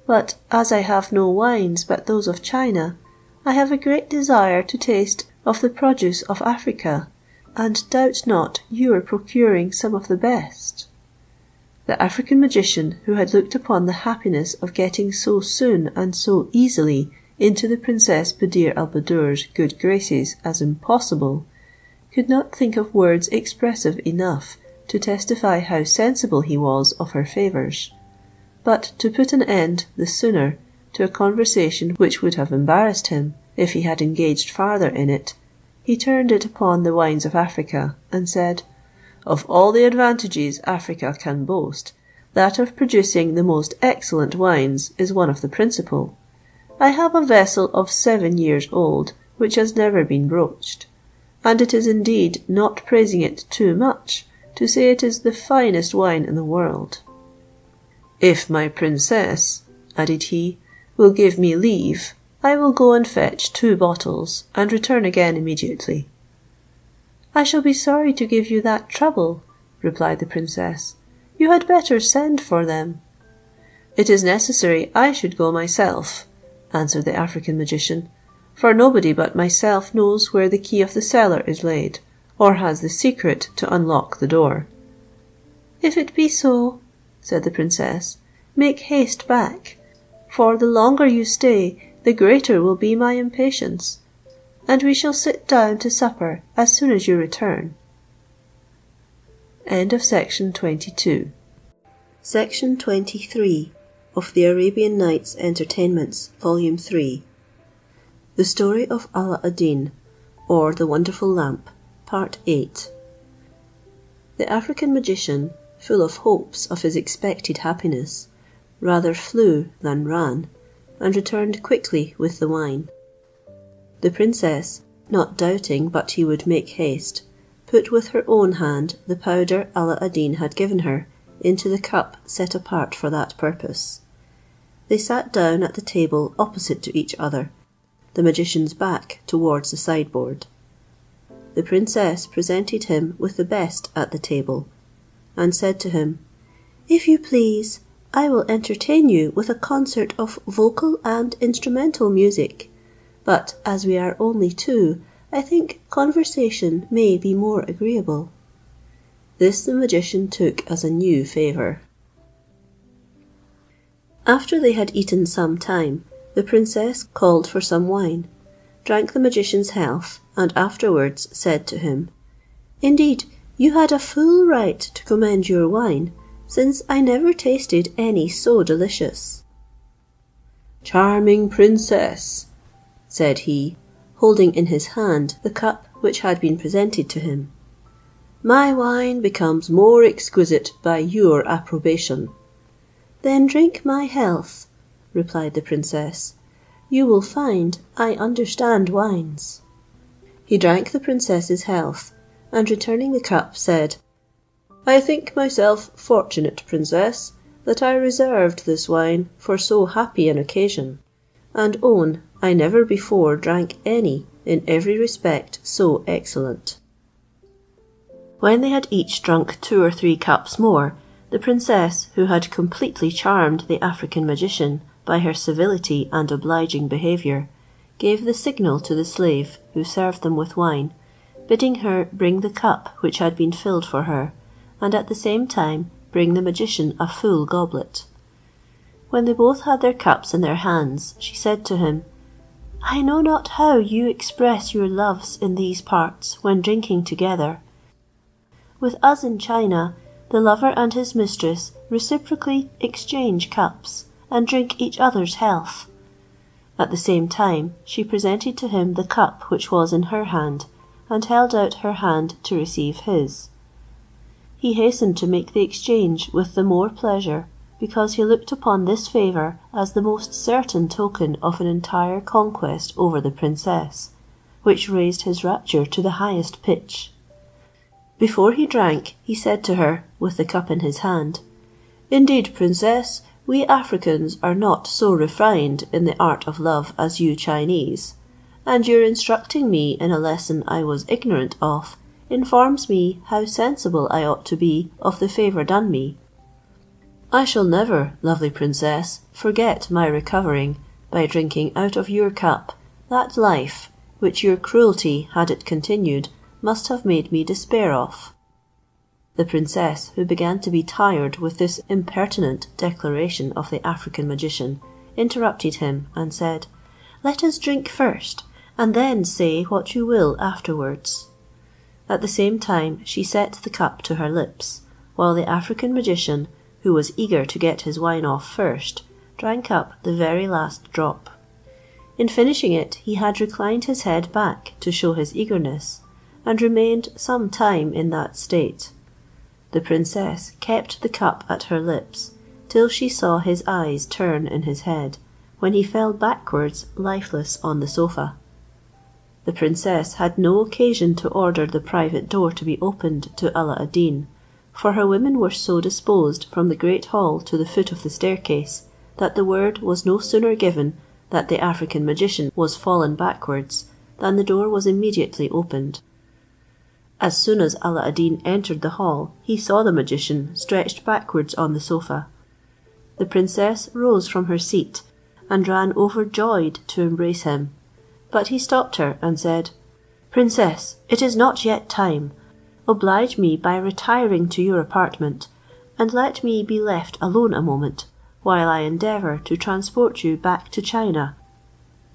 But as I have no wines but those of China, I have a great desire to taste of the produce of Africa, and doubt not you are procuring some of the best." The African magician, who had looked upon the happiness of getting so soon and so easily into the Princess Buddir al Buddoor's good graces as impossible, could not think of words expressive enough to testify how sensible he was of her favours, but to put an end the sooner to a conversation which would have embarrassed him if he had engaged farther in it, he turned it upon the wines of Africa, and said, "Of all the advantages Africa can boast, that of producing the most excellent wines is one of the principal. I have a vessel of 7 years old, which has never been broached, and it is indeed not praising it too much to say it is the finest wine in the world. If my princess," added he, "will give me leave, I will go and fetch 2 bottles, and return again immediately." "I shall be sorry to give you that trouble," replied the princess. "You had better send for them." "It is necessary I should go myself," answered the African magician, for nobody but myself knows where the key of the cellar is laid, or has the secret to unlock the door." "If it be so," said the princess, "make haste back, for the longer you stay, the greater will be my impatience, and we shall sit down to supper as soon as you return." Section 23 of the Arabian Nights Entertainments, Volume 3. The Story of Ala ad-Din, or the Wonderful Lamp, Part 8. The African magician, full of hopes of his expected happiness, rather flew than ran, and returned quickly with the wine. The princess, not doubting but he would make haste, put with her own hand the powder Ala ad-Din had given her into the cup set apart for that purpose. They sat down at the table opposite to each other, the magician's back towards the sideboard. The princess presented him with the best at the table, and said to him, "If you please, I will entertain you with a concert of vocal and instrumental music, but as we are only two, I think conversation may be more agreeable." This the magician took as a new favour. After they had eaten some time, the princess called for some wine, drank the magician's health, and afterwards said to him, "Indeed, you had a full right to commend your wine, since I never tasted any so delicious." "Charming princess," said he, holding in his hand the cup which had been presented to him, "my wine becomes more exquisite by your approbation." "Then drink my health," replied the princess. "You will find I understand wines." He drank the princess's health, and returning the cup, said, "I think myself fortunate, princess, that I reserved this wine for so happy an occasion, and own I never before drank any in every respect so excellent." When they had each drunk 2 or 3 cups more, the princess, who had completely charmed the African magician by her civility and obliging behaviour, gave the signal to the slave who served them with wine, bidding her bring the cup which had been filled for her, and at the same time bring the magician a full goblet. When they both had their cups in their hands, she said to him, "I know not how you express your loves in these parts when drinking together. With us in China, the lover and his mistress reciprocally exchange cups, and drink each other's health." At the same time she presented to him the cup which was in her hand, and held out her hand to receive his. He hastened to make the exchange with the more pleasure, because he looked upon this favour as the most certain token of an entire conquest over the princess, which raised his rapture to the highest pitch. Before he drank, he said to her, with the cup in his hand, "Indeed, princess, we Africans are not so refined in the art of love as you Chinese, and your instructing me in a lesson I was ignorant of informs me how sensible I ought to be of the favour done me. I shall never, lovely princess, forget my recovering, by drinking out of your cup, that life which your cruelty, had it continued, must have made me despair of." The princess, who began to be tired with this impertinent declaration of the African magician, interrupted him and said, "Let us drink first, and then say what you will afterwards." At the same time she set the cup to her lips, while the African magician, who was eager to get his wine off first, drank up the very last drop. In finishing it, he had reclined his head back to show his eagerness, and remained some time in that state. The princess kept the cup at her lips, till she saw his eyes turn in his head, when he fell backwards lifeless on the sofa. The princess had no occasion to order the private door to be opened to Ala ad-Din, for her women were so disposed from the great hall to the foot of the staircase, that the word was no sooner given that the African magician was fallen backwards, than the door was immediately opened. As soon as Ala ad-Din entered the hall, he saw the magician stretched backwards on the sofa. The princess rose from her seat, and ran overjoyed to embrace him, But he stopped her and said, "Princess, it is not yet time. Oblige me by retiring to your apartment, and let me be left alone a moment, while I endeavour to transport you back to China,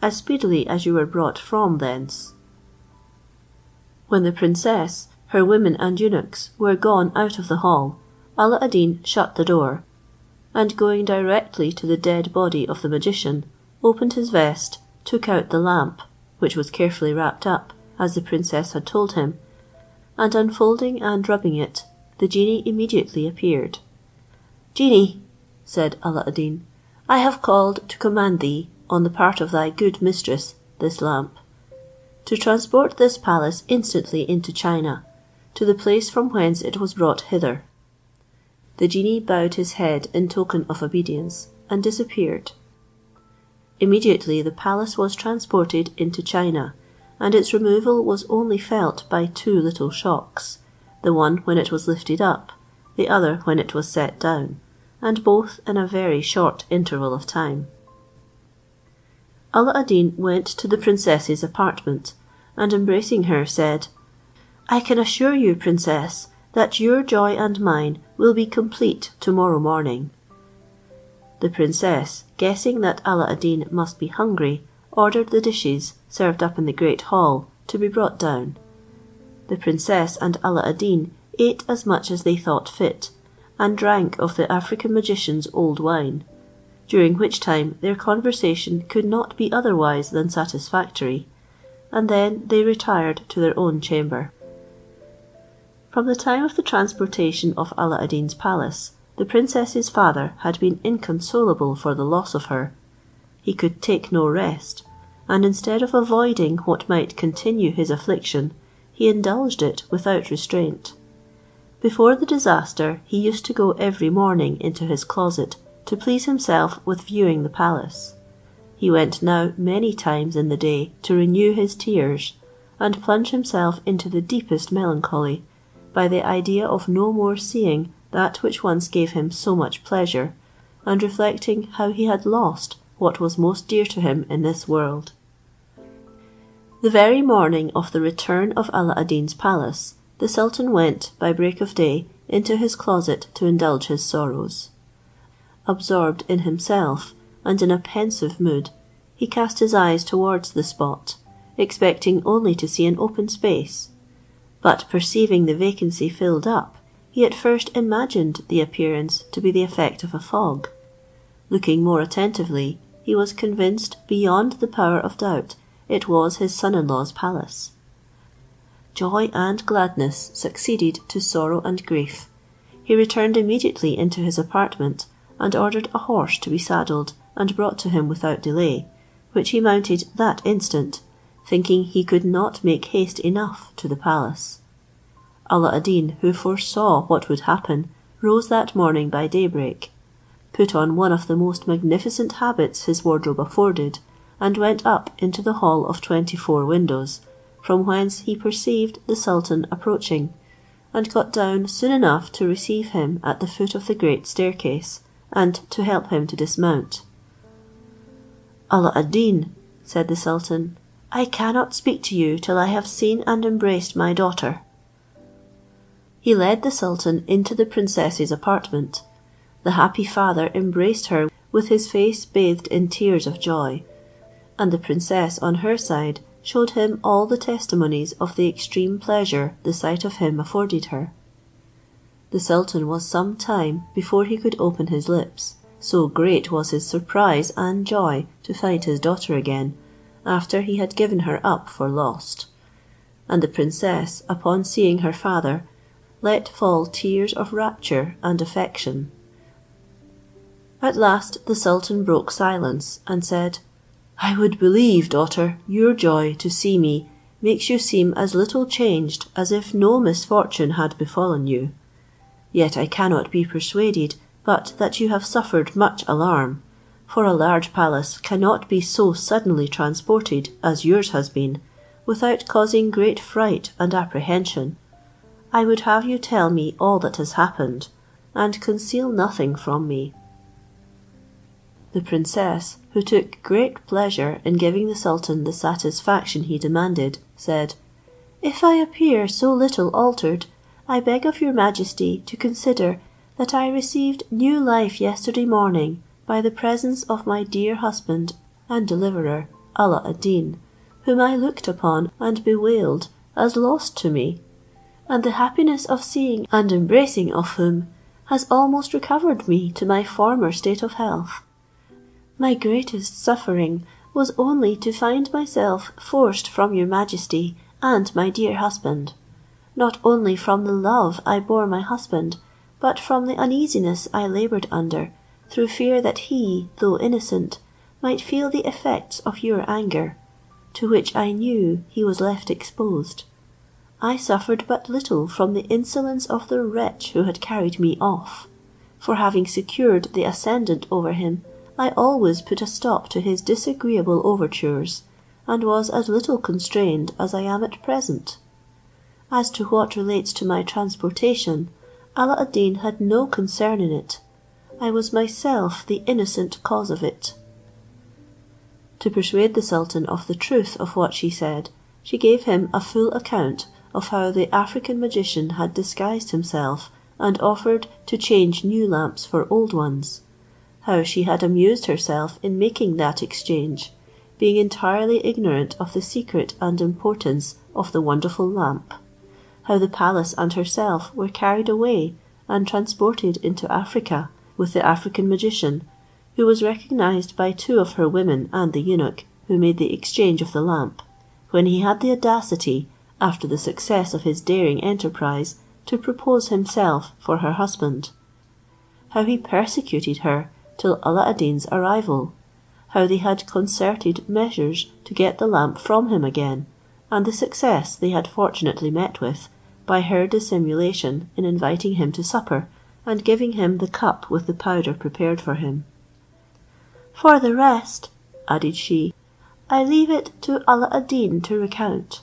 as speedily as you were brought from thence." When the princess, her women and eunuchs were gone out of the hall, Alla ad Deen shut the door, and going directly to the dead body of the magician, opened his vest, took out the lamp, which was carefully wrapped up, as the princess had told him, and unfolding and rubbing it, the genie immediately appeared. "Genie," said Alla ad Deen, "I have called to command thee, on the part of thy good mistress, this lamp, to transport this palace instantly into China, to the place from whence it was brought hither." The genie bowed his head in token of obedience, and disappeared. Immediately the palace was transported into China, and its removal was only felt by two little shocks, the one when it was lifted up, the other when it was set down, and both in a very short interval of time. Alla ad Deen went to the princess's apartment, and embracing her said, "I can assure you, princess, that your joy and mine will be complete tomorrow morning." The princess, guessing that Alla ad Deen must be hungry, ordered the dishes, served up in the great hall, to be brought down. The princess and Alla ad Deen ate as much as they thought fit, and drank of the African magician's old wine, during which time their conversation could not be otherwise than satisfactory, and then they retired to their own chamber. From the time of the transportation of Alla ad Deen's palace, the princess's father had been inconsolable for the loss of her. He could take no rest, and instead of avoiding what might continue his affliction, he indulged it without restraint. Before the disaster, he used to go every morning into his closet to please himself with viewing the palace. He went now many times in the day to renew his tears, and plunge himself into the deepest melancholy, by the idea of no more seeing that which once gave him so much pleasure, and reflecting how he had lost what was most dear to him in this world. The very morning of the return of Alla ad Deen's palace, the sultan went by break of day into his closet to indulge his sorrows. Absorbed in himself, and in a pensive mood, he cast his eyes towards the spot, expecting only to see an open space, but perceiving the vacancy filled up, he at first imagined the appearance to be the effect of a fog. Looking more attentively, he was convinced beyond the power of doubt it was his son-in-law's palace. Joy and gladness succeeded to sorrow and grief. He returned immediately into his apartment, and ordered a horse to be saddled and brought to him without delay, which he mounted that instant, thinking he could not make haste enough to the palace. Alla ad Deen, who foresaw what would happen, rose that morning by daybreak, put on one of the most magnificent habits his wardrobe afforded, and went up into the hall of 24 windows, from whence he perceived the sultan approaching, and got down soon enough to receive him at the foot of the great staircase, and to help him to dismount. "Alla ad Deen," said the sultan, "I cannot speak to you till I have seen and embraced my daughter." He led the sultan into the princess's apartment. The happy father embraced her with his face bathed in tears of joy, and the princess on her side showed him all the testimonies of the extreme pleasure the sight of him afforded her. The sultan was some time before he could open his lips, so great was his surprise and joy to find his daughter again, after he had given her up for lost; and the princess, upon seeing her father, let fall tears of rapture and affection. At last the sultan broke silence, and said, "I would believe, daughter, your joy to see me makes you seem as little changed as if no misfortune had befallen you. Yet I cannot be persuaded but that you have suffered much alarm, for a large palace cannot be so suddenly transported as yours has been, without causing great fright and apprehension. I would have you tell me all that has happened, and conceal nothing from me." The princess, who took great pleasure in giving the sultan the satisfaction he demanded, said, "If I appear so little altered, I beg of your majesty to consider that I received new life yesterday morning by the presence of my dear husband and deliverer, Alla ad Deen, whom I looked upon and bewailed as lost to me, and the happiness of seeing and embracing of whom has almost recovered me to my former state of health. My greatest suffering was only to find myself forced from your majesty and my dear husband, not only from the love I bore my husband, but from the uneasiness I laboured under, through fear that he, though innocent, might feel the effects of your anger, to which I knew he was left exposed. I suffered but little from the insolence of the wretch who had carried me off, for having secured the ascendant over him, I always put a stop to his disagreeable overtures, and was as little constrained as I am at present. As to what relates to my transportation, Alla ad Deen had no concern in it. I was myself the innocent cause of it." To persuade the sultan of the truth of what she said, she gave him a full account of how the African magician had disguised himself and offered to change new lamps for old ones; how she had amused herself in making that exchange, being entirely ignorant of the secret and importance of the wonderful lamp; how the palace and herself were carried away and transported into Africa with the African magician, who was recognized by 2 of her women and the eunuch who made the exchange of the lamp, when he had the audacity, after the success of his daring enterprise, to propose himself for her husband; how he persecuted her till Alla ad Deen's arrival; how they had concerted measures to get the lamp from him again, and the success they had fortunately met with, by her dissimulation in inviting him to supper, and giving him the cup with the powder prepared for him. "For the rest," added she, "I leave it to Alla ad Deen to recount."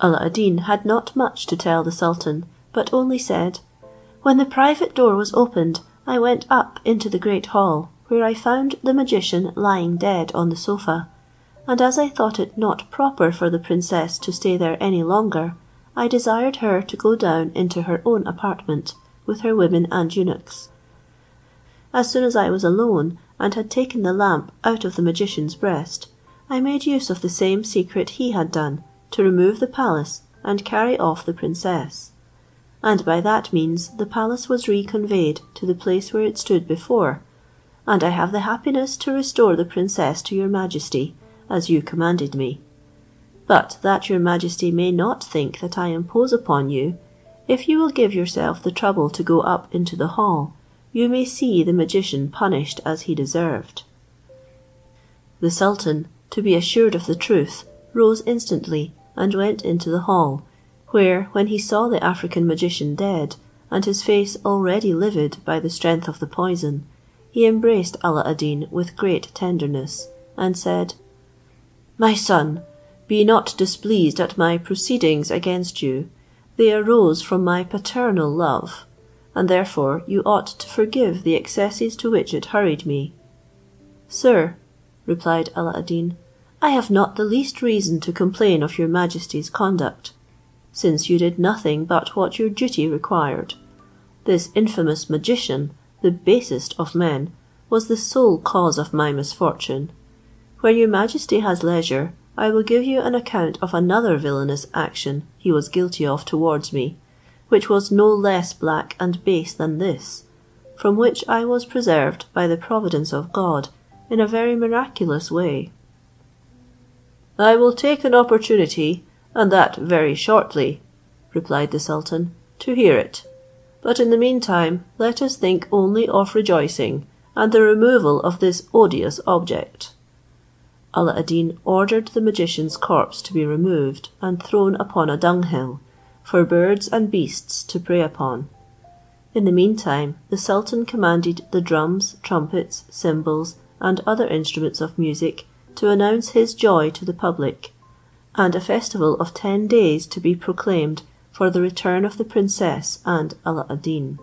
Alla ad Deen had not much to tell the sultan, but only said, "When the private door was opened, I went up into the great hall, where I found the magician lying dead on the sofa, and as I thought it not proper for the princess to stay there any longer, I desired her to go down into her own apartment, with her women and eunuchs. As soon as I was alone, and had taken the lamp out of the magician's breast, I made use of the same secret he had done, to remove the palace and carry off the princess, and by that means the palace was reconveyed to the place where it stood before, and I have the happiness to restore the princess to your majesty, as you commanded me. But that your majesty may not think that I impose upon you, if you will give yourself the trouble to go up into the hall, you may see the magician punished as he deserved." The sultan, to be assured of the truth, rose instantly and went into the hall, where, when he saw the African magician dead, and his face already livid by the strength of the poison, he embraced Alla ad Deen with great tenderness, and said, "My son, be not displeased at my proceedings against you. They arose from my paternal love, and therefore you ought to forgive the excesses to which it hurried me." "Sir," replied Alla ad Deen, "I have not the least reason to complain of your majesty's conduct, since you did nothing but what your duty required. This infamous magician, the basest of men, was the sole cause of my misfortune. When your majesty has leisure, I will give you an account of another villainous action he was guilty of towards me, which was no less black and base than this, from which I was preserved by the providence of God in a very miraculous way." "I will take an opportunity, and that very shortly," replied the sultan, "to hear it; but in the meantime let us think only of rejoicing, and the removal of this odious object." Alla ad Deen ordered the magician's corpse to be removed and thrown upon a dunghill, for birds and beasts to prey upon. In the meantime the sultan commanded the drums, trumpets, cymbals, and other instruments of music to announce his joy to the public, and a festival of 10 days to be proclaimed for the return of the princess and Alla ad Deen.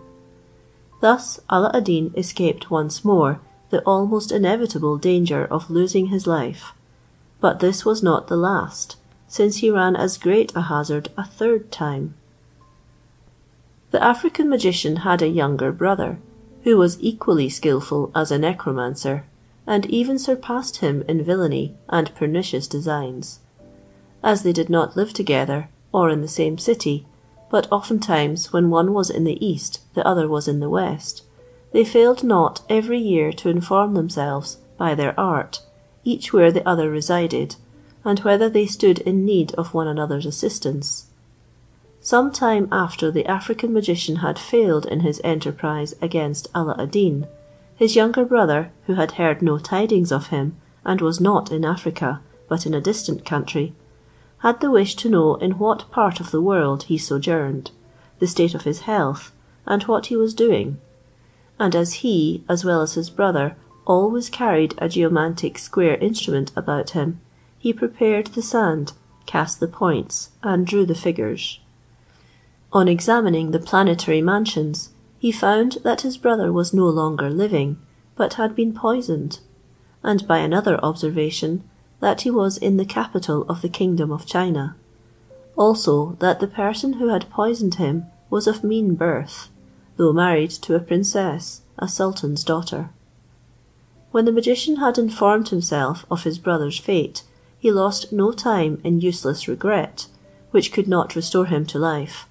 Thus Alla ad Deen escaped once more the almost inevitable danger of losing his life. But this was not the last, since he ran as great a hazard a third time. The African magician had a younger brother, who was equally skilful as a necromancer, and even surpassed him in villainy and pernicious designs. As they did not live together, or in the same city, but oftentimes when one was in the east, the other was in the west, they failed not every year to inform themselves, by their art, each where the other resided, and whether they stood in need of one another's assistance. Some time after the African magician had failed in his enterprise against Alla ad Deen, his younger brother, who had heard no tidings of him, and was not in Africa, but in a distant country, had the wish to know in what part of the world he sojourned, the state of his health, and what he was doing. And as he, as well as his brother, always carried a geomantic square instrument about him, he prepared the sand, cast the points, and drew the figures. On examining the planetary mansions, he found that his brother was no longer living, but had been poisoned, and by another observation, that he was in the capital of the kingdom of China. Also that the person who had poisoned him was of mean birth, though married to a princess, a sultan's daughter. When the magician had informed himself of his brother's fate, he lost no time in useless regret, which could not restore him to life,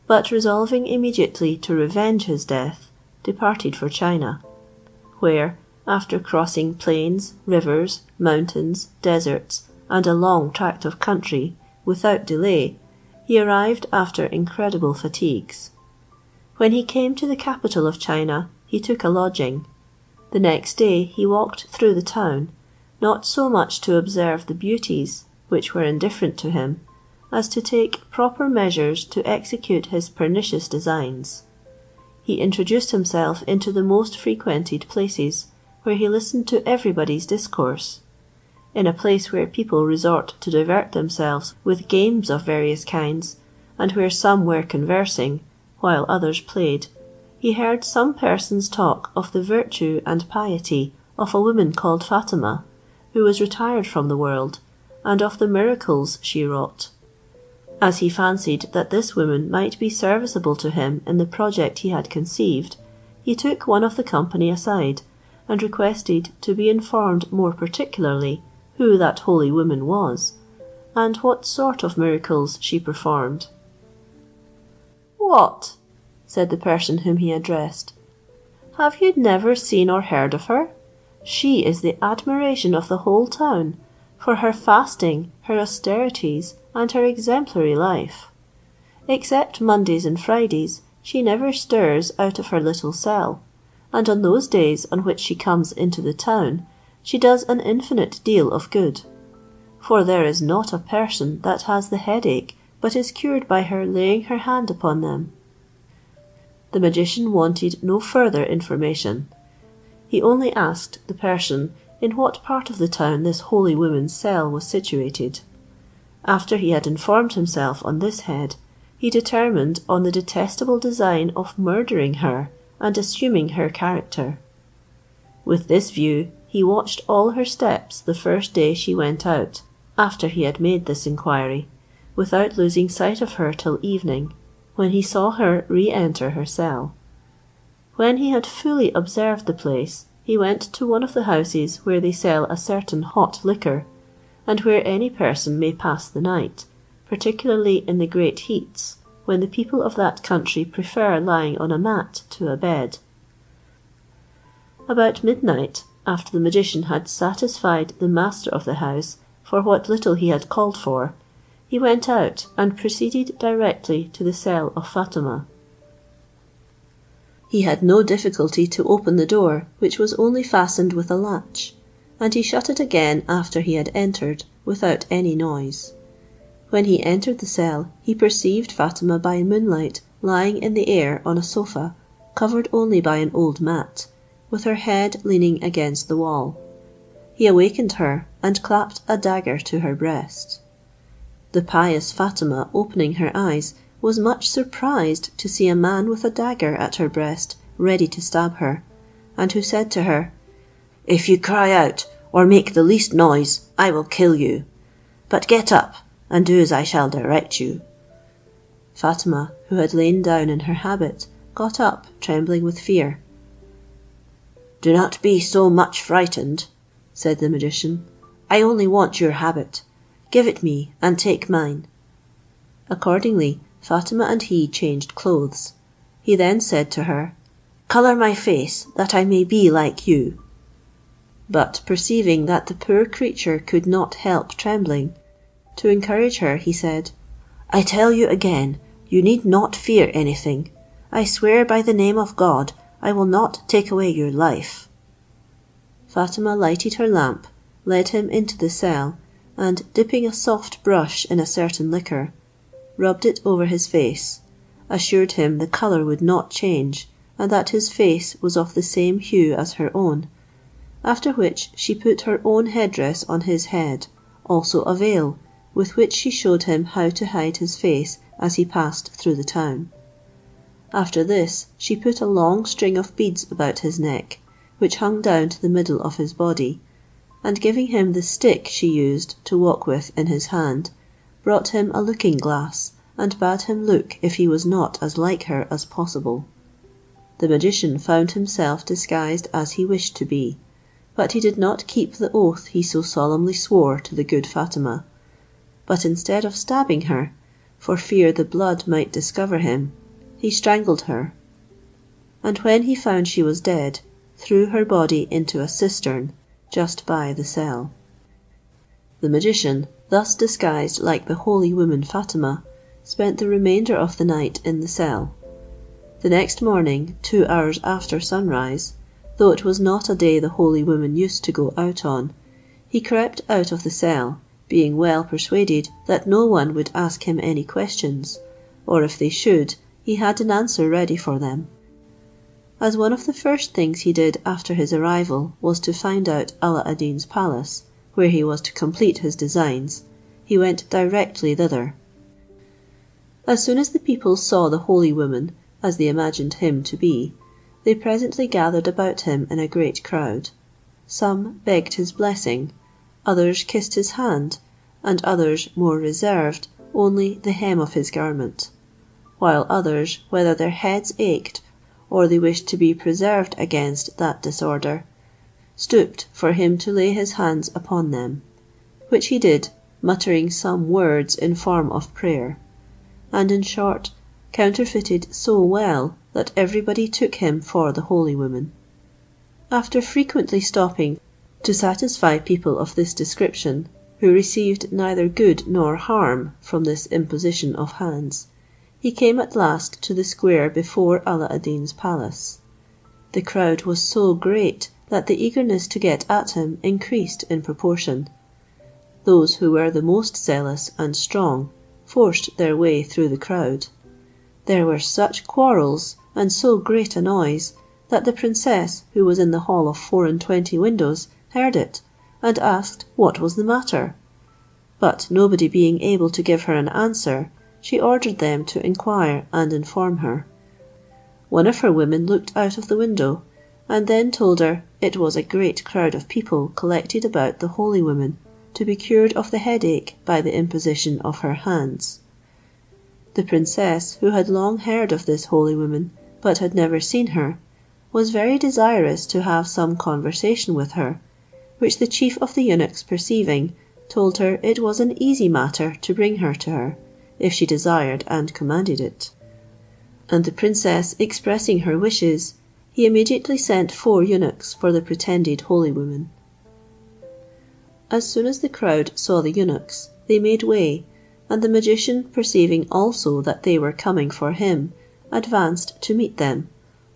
but resolving immediately to revenge his death, departed for China, where, after crossing plains, rivers, mountains, deserts, and a long tract of country, without delay, he arrived after incredible fatigues. When he came to the capital of China, he took a lodging. The next day he walked through the town, not so much to observe the beauties, which were indifferent to him, as to take proper measures to execute his pernicious designs. He introduced himself into the most frequented places, where he listened to everybody's discourse. In a place where people resort to divert themselves with games of various kinds, and where some were conversing, while others played, he heard some persons talk of the virtue and piety of a woman called Fatima, who was retired from the world, and of the miracles she wrought. As he fancied that this woman might be serviceable to him in the project he had conceived, he took one of the company aside, and requested to be informed more particularly who that holy woman was, and what sort of miracles she performed. "What!" said the person whom he addressed, "have you never seen or heard of her? She is the admiration of the whole town, for her fasting, her austerities, and her exemplary life. Except Mondays and Fridays, she never stirs out of her little cell, and on those days on which she comes into the town, she does an infinite deal of good. For there is not a person that has the headache but is cured by her laying her hand upon them." The magician wanted no further information. He only asked the person in what part of the town this holy woman's cell was situated. After he had informed himself on this head, he determined on the detestable design of murdering her and assuming her character. With this view, he watched all her steps the first day she went out, after he had made this inquiry, without losing sight of her till evening, when he saw her re-enter her cell. When he had fully observed the place, he went to one of the houses where they sell a certain hot liquor, and where any person may pass the night, particularly in the great heats, when the people of that country prefer lying on a mat to a bed. About midnight, after the magician had satisfied the master of the house for what little he had called for, he went out and proceeded directly to the cell of Fatima. He had no difficulty to open the door, which was only fastened with a latch, and he shut it again after he had entered, without any noise. When he entered the cell, he perceived Fatima by moonlight lying in the air on a sofa, covered only by an old mat, with her head leaning against the wall. He awakened her, and clapped a dagger to her breast. The pious Fatima, opening her eyes, was much surprised to see a man with a dagger at her breast, ready to stab her, and who said to her, "If you cry out or make the least noise, I will kill you. But get up and do as I shall direct you." Fatima, who had lain down in her habit, got up, trembling with fear. "Do not be so much frightened," said the magician. "I only want your habit. Give it me and take mine." Accordingly, Fatima and he changed clothes. He then said to her, "Colour my face, that I may be like you." But perceiving that the poor creature could not help trembling, to encourage her, he said, "I tell you again, you need not fear anything. I swear by the name of God, I will not take away your life." Fatima lighted her lamp, led him into the cell, and dipping a soft brush in a certain liquor, rubbed it over his face, assured him the colour would not change, and that his face was of the same hue as her own, after which she put her own headdress on his head, also a veil, with which she showed him how to hide his face as he passed through the town. After this she put a long string of beads about his neck, which hung down to the middle of his body, and giving him the stick she used to walk with in his hand, brought him a looking glass, and bade him look if he was not as like her as possible. The magician found himself disguised as he wished to be, but he did not keep the oath he so solemnly swore to the good Fatima, but instead of stabbing her, for fear the blood might discover him, he strangled her, and when he found she was dead, threw her body into a cistern just by the cell. The magician, thus disguised like the holy woman Fatima, spent the remainder of the night in the cell. The next morning, 2 hours after sunrise, though it was not a day the holy woman used to go out on, he crept out of the cell, being well persuaded that no one would ask him any questions, or if they should, he had an answer ready for them. As one of the first things he did after his arrival was to find out Alla ad Deen's palace, where he was to complete his designs, he went directly thither. As soon as the people saw the holy woman, as they imagined him to be, they presently gathered about him in a great crowd. Some begged his blessing, others kissed his hand, and others, more reserved, only the hem of his garment; while others, whether their heads ached, or they wished to be preserved against that disorder, stooped for him to lay his hands upon them, which he did, muttering some words in form of prayer, and in short, counterfeited so well that everybody took him for the holy woman. After frequently stopping to satisfy people of this description, who received neither good nor harm from this imposition of hands, he came at last to the square before Alla ad Deen's palace. The crowd was so great that the eagerness to get at him increased in proportion. Those who were the most zealous and strong forced their way through the crowd. There were such quarrels and so great a noise, that the princess, who was in the hall of 24 windows, heard it, and asked what was the matter; but nobody being able to give her an answer, she ordered them to inquire and inform her. One of her women looked out of the window, and then told her it was a great crowd of people collected about the holy woman, to be cured of the headache by the imposition of her hands. The princess, who had long heard of this holy woman, but had never seen her, was very desirous to have some conversation with her, which the chief of the eunuchs perceiving, told her it was an easy matter to bring her to her, if she desired and commanded it. And the princess expressing her wishes, he immediately sent 4 eunuchs for the pretended holy woman. As soon as the crowd saw the eunuchs, they made way, and the magician perceiving also that they were coming for him, advanced to meet them,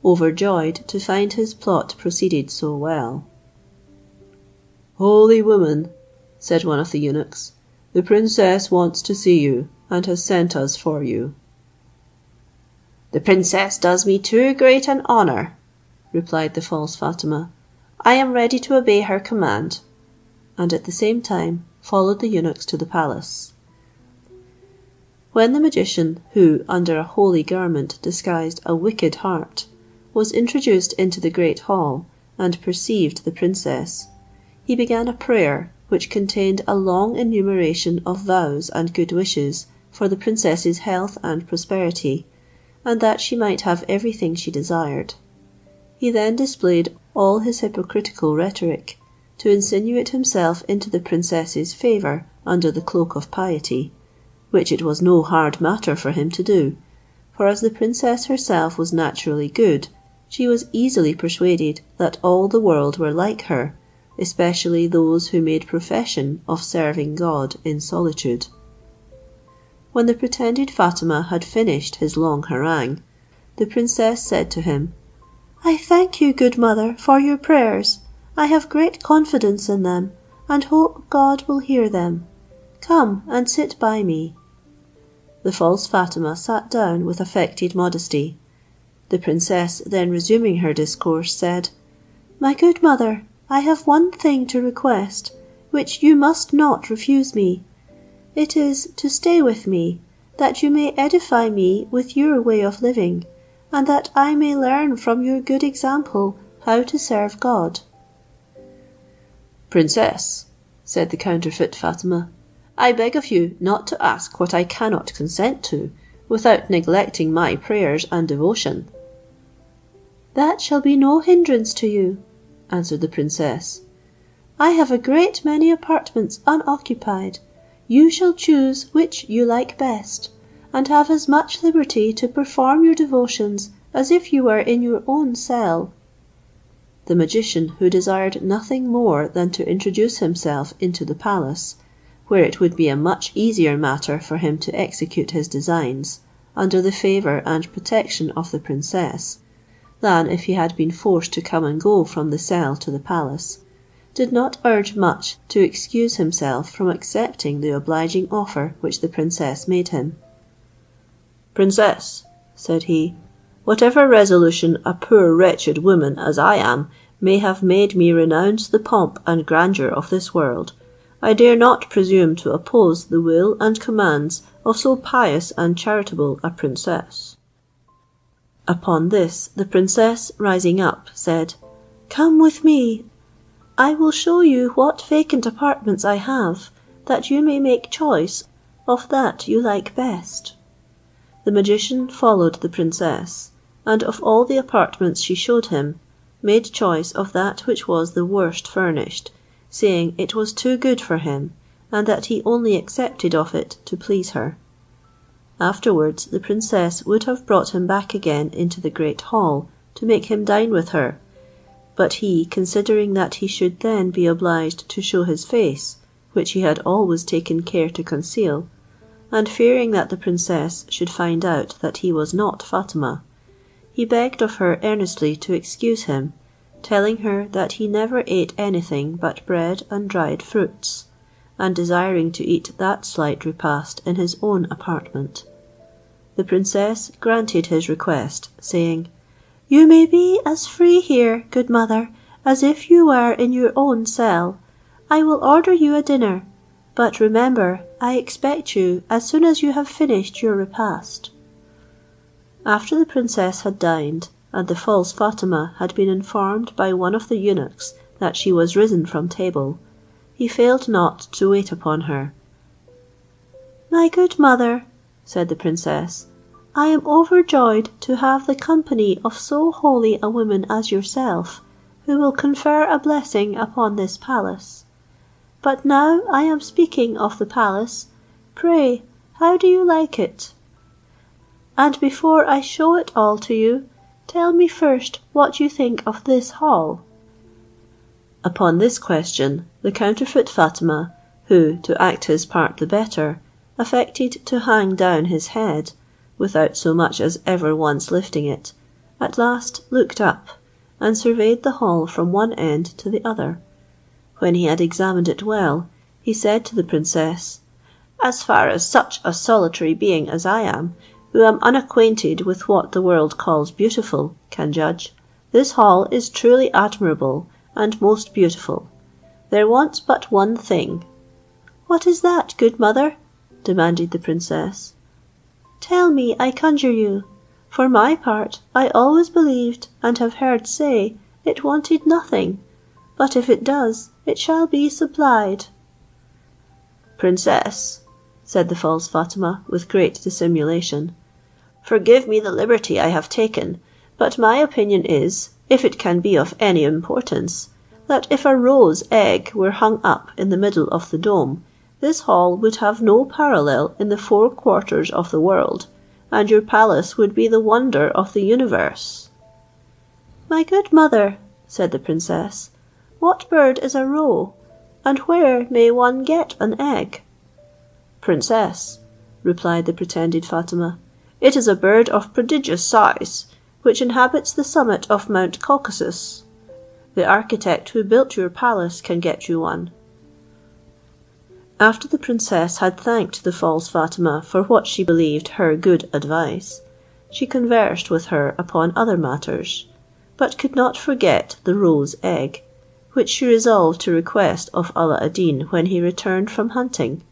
overjoyed to find his plot proceeded so well. "Holy woman," said one of the eunuchs, "the princess wants to see you, and has sent us for you." "The princess does me too great an honour," replied the false Fatima. "I am ready to obey her command," and at the same time followed the eunuchs to the palace. When the magician, who under a holy garment disguised a wicked heart, was introduced into the great hall, and perceived the princess, he began a prayer, which contained a long enumeration of vows and good wishes for the princess's health and prosperity, and that she might have everything she desired. He then displayed all his hypocritical rhetoric, to insinuate himself into the princess's favour under the cloak of piety, which it was no hard matter for him to do, for as the princess herself was naturally good, she was easily persuaded that all the world were like her, especially those who made profession of serving God in solitude. When the pretended Fatima had finished his long harangue, the princess said to him, "I thank you, good mother, for your prayers. I have great confidence in them, and hope God will hear them. Come and sit by me." The false Fatima sat down with affected modesty. The princess then resuming her discourse, said, "My good mother, I have one thing to request, which you must not refuse me. It is to stay with me, that you may edify me with your way of living, and that I may learn from your good example how to serve God." "Princess," said the counterfeit Fatima, "I beg of you not to ask what I cannot consent to, without neglecting my prayers and devotion." "That shall be no hindrance to you," answered the princess. "I have a great many apartments unoccupied. You shall choose which you like best, and have as much liberty to perform your devotions as if you were in your own cell." The magician, who desired nothing more than to introduce himself into the palace, where it would be a much easier matter for him to execute his designs, under the favour and protection of the princess, than if he had been forced to come and go from the cell to the palace, did not urge much to excuse himself from accepting the obliging offer which the princess made him. "Princess," said he, "whatever resolution a poor wretched woman as I am may have made me renounce the pomp and grandeur of this world, I dare not presume to oppose the will and commands of so pious and charitable a princess." Upon this, the princess, rising up, said, "Come with me. I will show you what vacant apartments I have, that you may make choice of that you like best." The magician followed the princess, and of all the apartments she showed him, made choice of that which was the worst furnished, saying it was too good for him, and that he only accepted of it to please her. Afterwards the princess would have brought him back again into the great hall to make him dine with her, but he, considering that he should then be obliged to show his face, which he had always taken care to conceal, and fearing that the princess should find out that he was not Fatima, he begged of her earnestly to excuse him, telling her that he never ate anything but bread and dried fruits, and desiring to eat that slight repast in his own apartment. The princess granted his request, saying, "You may be as free here, good mother, as if you were in your own cell. I will order you a dinner, but remember I expect you as soon as you have finished your repast." After the princess had dined, and the false Fatima had been informed by one of the eunuchs that she was risen from table, he failed not to wait upon her. "My good mother," said the princess, "I am overjoyed to have the company of so holy a woman as yourself, who will confer a blessing upon this palace. But now I am speaking of the palace, pray, how do you like it? And before I show it all to you, tell me first what you think of this hall." Upon this question, the counterfeit Fatima, who, to act his part the better, affected to hang down his head, without so much as ever once lifting it, at last looked up, and surveyed the hall from one end to the other. When he had examined it well, he said to the princess, "As far as such a solitary being as I am, who am unacquainted with what the world calls beautiful, can judge, this hall is truly admirable and most beautiful. There wants but one thing." "What is that, good mother?" demanded the princess. "Tell me, I conjure you. For my part, I always believed, and have heard say, It wanted nothing, but if it does, it shall be supplied." "Princess," said the false Fatima with great dissimulation, "forgive me the liberty I have taken, but my opinion is, if it can be of any importance, that if a roe's egg were hung up in the middle of the dome, this hall would have no parallel in the 4 quarters of the world, and your palace would be the wonder of the universe." "My good mother," said the princess, "what bird is a roe, and where may one get an egg?" "Princess," replied the pretended Fatima, "it is a bird of prodigious size, which inhabits the summit of Mount Caucasus. The architect who built your palace can get you one." After the princess had thanked the false Fatima for what she believed her good advice, she conversed with her upon other matters, but could not forget the roe's egg, which she resolved to request of Alla ad Deen when he returned from hunting.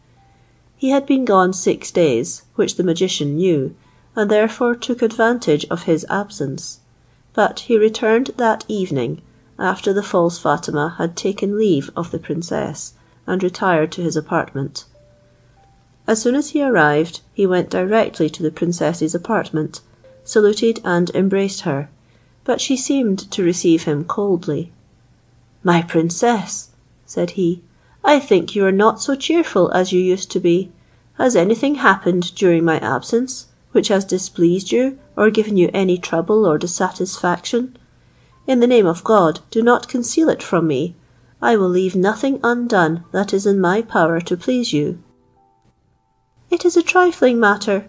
He had been gone 6 days, which the magician knew, and therefore took advantage of his absence; but he returned that evening, after the false Fatima had taken leave of the princess, and retired to his apartment. As soon as he arrived, he went directly to the princess's apartment, saluted and embraced her, but she seemed to receive him coldly. "My princess," said he, "I think you are not so cheerful as you used to be. Has anything happened during my absence, which has displeased you, or given you any trouble or dissatisfaction? In the name of God, do not conceal it from me. I will leave nothing undone that is in my power to please you." "It is a trifling matter,"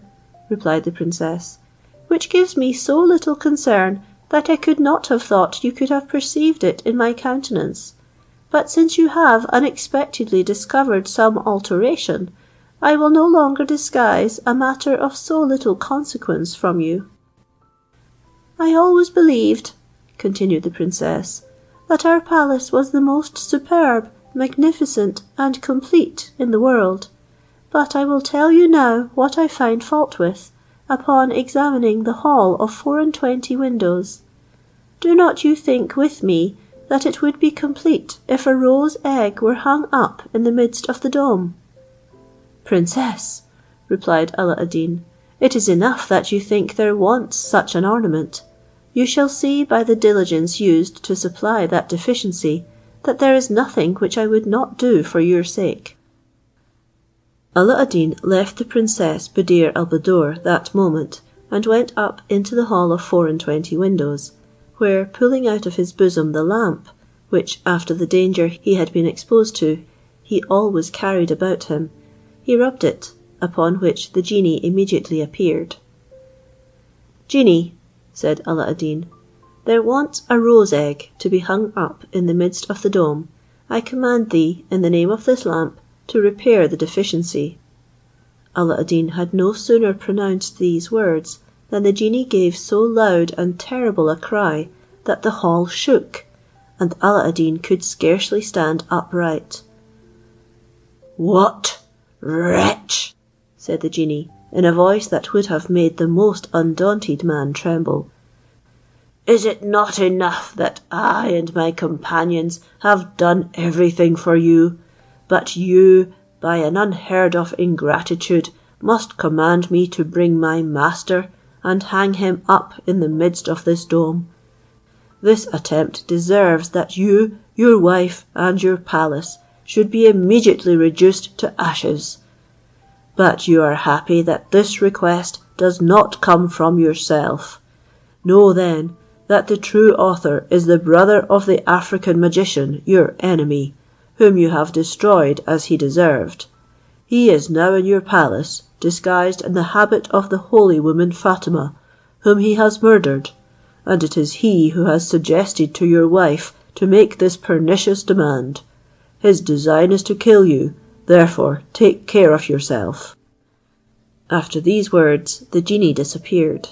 replied the princess, "which gives me so little concern, that I could not have thought you could have perceived it in my countenance; but since you have unexpectedly discovered some alteration, I will no longer disguise a matter of so little consequence from you. I always believed," continued the princess, "that our palace was the most superb, magnificent, and complete in the world; but I will tell you now what I find fault with, upon examining the hall of 24 windows. Do not you think with me that it would be complete if a roe's egg were hung up in the midst of the dome?" "Princess," replied Alla ad Deen, "it is enough that you think there wants such an ornament. You shall see by the diligence used to supply that deficiency, that there is nothing which I would not do for your sake." Alla ad Deen left the princess Buddir al Buddoor that moment, and went up into the hall of 24 windows, where, pulling out of his bosom the lamp, which, after the danger he had been exposed to, he always carried about him, he rubbed it, upon which the genie immediately appeared. "Genie," said Alla ad Deen, "there wants a roe's egg to be hung up in the midst of the dome. I command thee, in the name of this lamp, to repair the deficiency." Alla ad Deen had no sooner pronounced these words, than the genie gave so loud and terrible a cry, that the hall shook, and Alla ad Deen could scarcely stand upright. "What, wretch!" said the genie, in a voice that would have made the most undaunted man tremble, "is it not enough that I and my companions have done everything for you, but you, by an unheard of ingratitude, must command me to bring my master, and hang him up in the midst of this dome? This attempt deserves that you, your wife, and your palace should be immediately reduced to ashes. But you are happy that this request does not come from yourself. Know then, that the true author is the brother of the African magician, your enemy, whom you have destroyed as he deserved. He is now in your palace, disguised in the habit of the holy woman Fatima, whom he has murdered, and it is he who has suggested to your wife to make this pernicious demand. His design is to kill you, therefore take care of yourself." After these words the genie disappeared.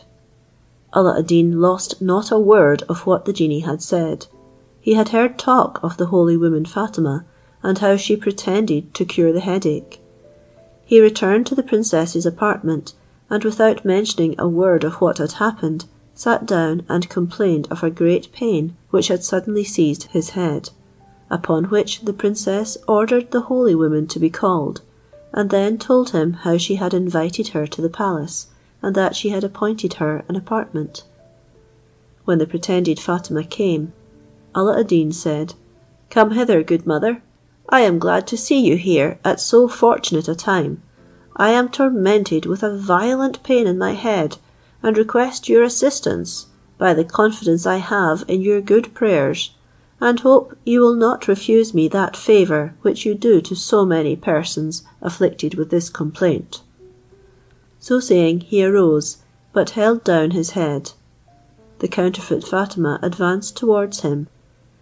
Alla ad Deen lost not a word of what the genie had said. He had heard talk of the holy woman Fatima, and how she pretended to cure the headache. He returned to the princess's apartment, and without mentioning a word of what had happened, sat down and complained of a great pain which had suddenly seized his head, upon which the princess ordered the holy woman to be called, and then told him how she had invited her to the palace, and that she had appointed her an apartment. When the pretended Fatima came, Alla ad Deen said, "Come hither, good mother. I am glad to see you here at so fortunate a time. I am tormented with a violent pain in my head, and request your assistance, by the confidence I have in your good prayers, and hope you will not refuse me that favour which you do to so many persons afflicted with this complaint." So saying, he arose, but held down his head. The counterfeit Fatima advanced towards him,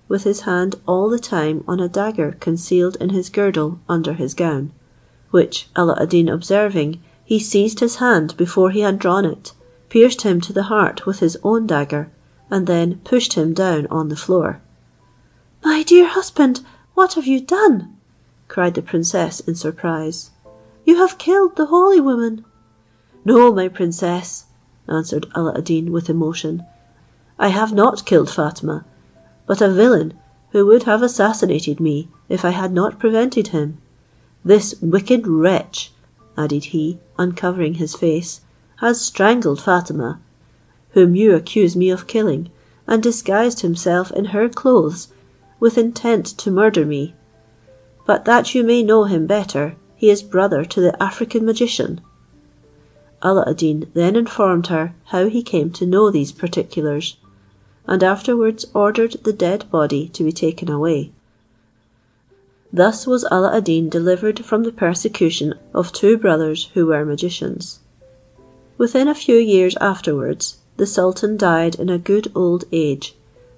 with his hand all the time on a dagger concealed in his girdle under his gown, which Alla ad Deen observing, he seized his hand before he had drawn it, pierced him to the heart with his own dagger, and then pushed him down on the floor. "My dear husband, what have you done?" cried the princess in surprise. "You have killed the holy woman." "No, my princess," answered Alla ad Deen with emotion, "I have not killed Fatima, but a villain, who would have assassinated me if I had not prevented him. This wicked wretch," added he, uncovering his face, "has strangled Fatima, whom you accuse me of killing, and disguised himself in her clothes, with intent to murder me. But that you may know him better, he is brother to the African magician." Alla ad Deen then informed her how he came to know these particulars, and afterwards ordered the dead body to be taken away. Thus was Alla ad Deen delivered from the persecution of two brothers who were magicians. Within a few years afterwards, the sultan died in a good old age,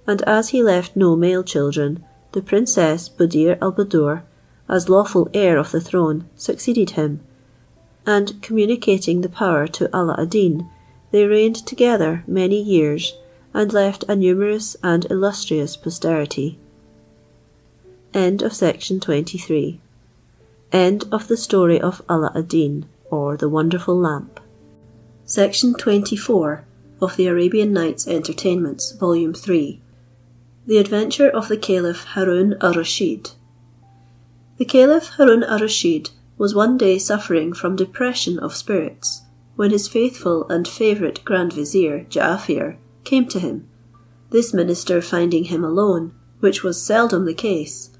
and as he left no male children, the princess Buddir al Buddoor, as lawful heir of the throne, succeeded him, and communicating the power to Alla ad Deen, they reigned together many years, and left a numerous and illustrious posterity. End of section 23. End of the story of Alla ad Deen, or the Wonderful Lamp. Section 24 of the Arabian Nights Entertainments, Volume 3. The Adventure of the Caliph Harun ar-Rashid. The Caliph Harun ar-Rashid was one day suffering from depression of spirits, when his faithful and favourite Grand Vizier Ja'afir came to him, this minister finding him alone, which was seldom the case,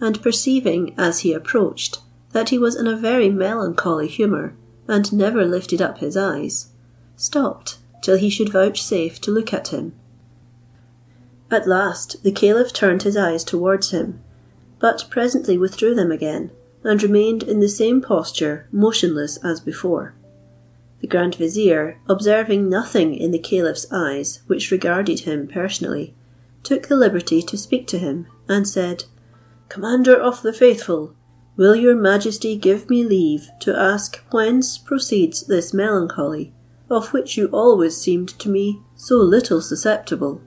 and perceiving as he approached that he was in a very melancholy humour, and never lifted up his eyes, stopped till he should vouchsafe to look at him. At last the caliph turned his eyes towards him, but presently withdrew them again, and remained in the same posture, motionless as before. The Grand Vizier, observing nothing in the caliph's eyes which regarded him personally, took the liberty to speak to him, and said, "Commander of the faithful, will your majesty give me leave to ask whence proceeds this melancholy, of which you always seemed to me so little susceptible?"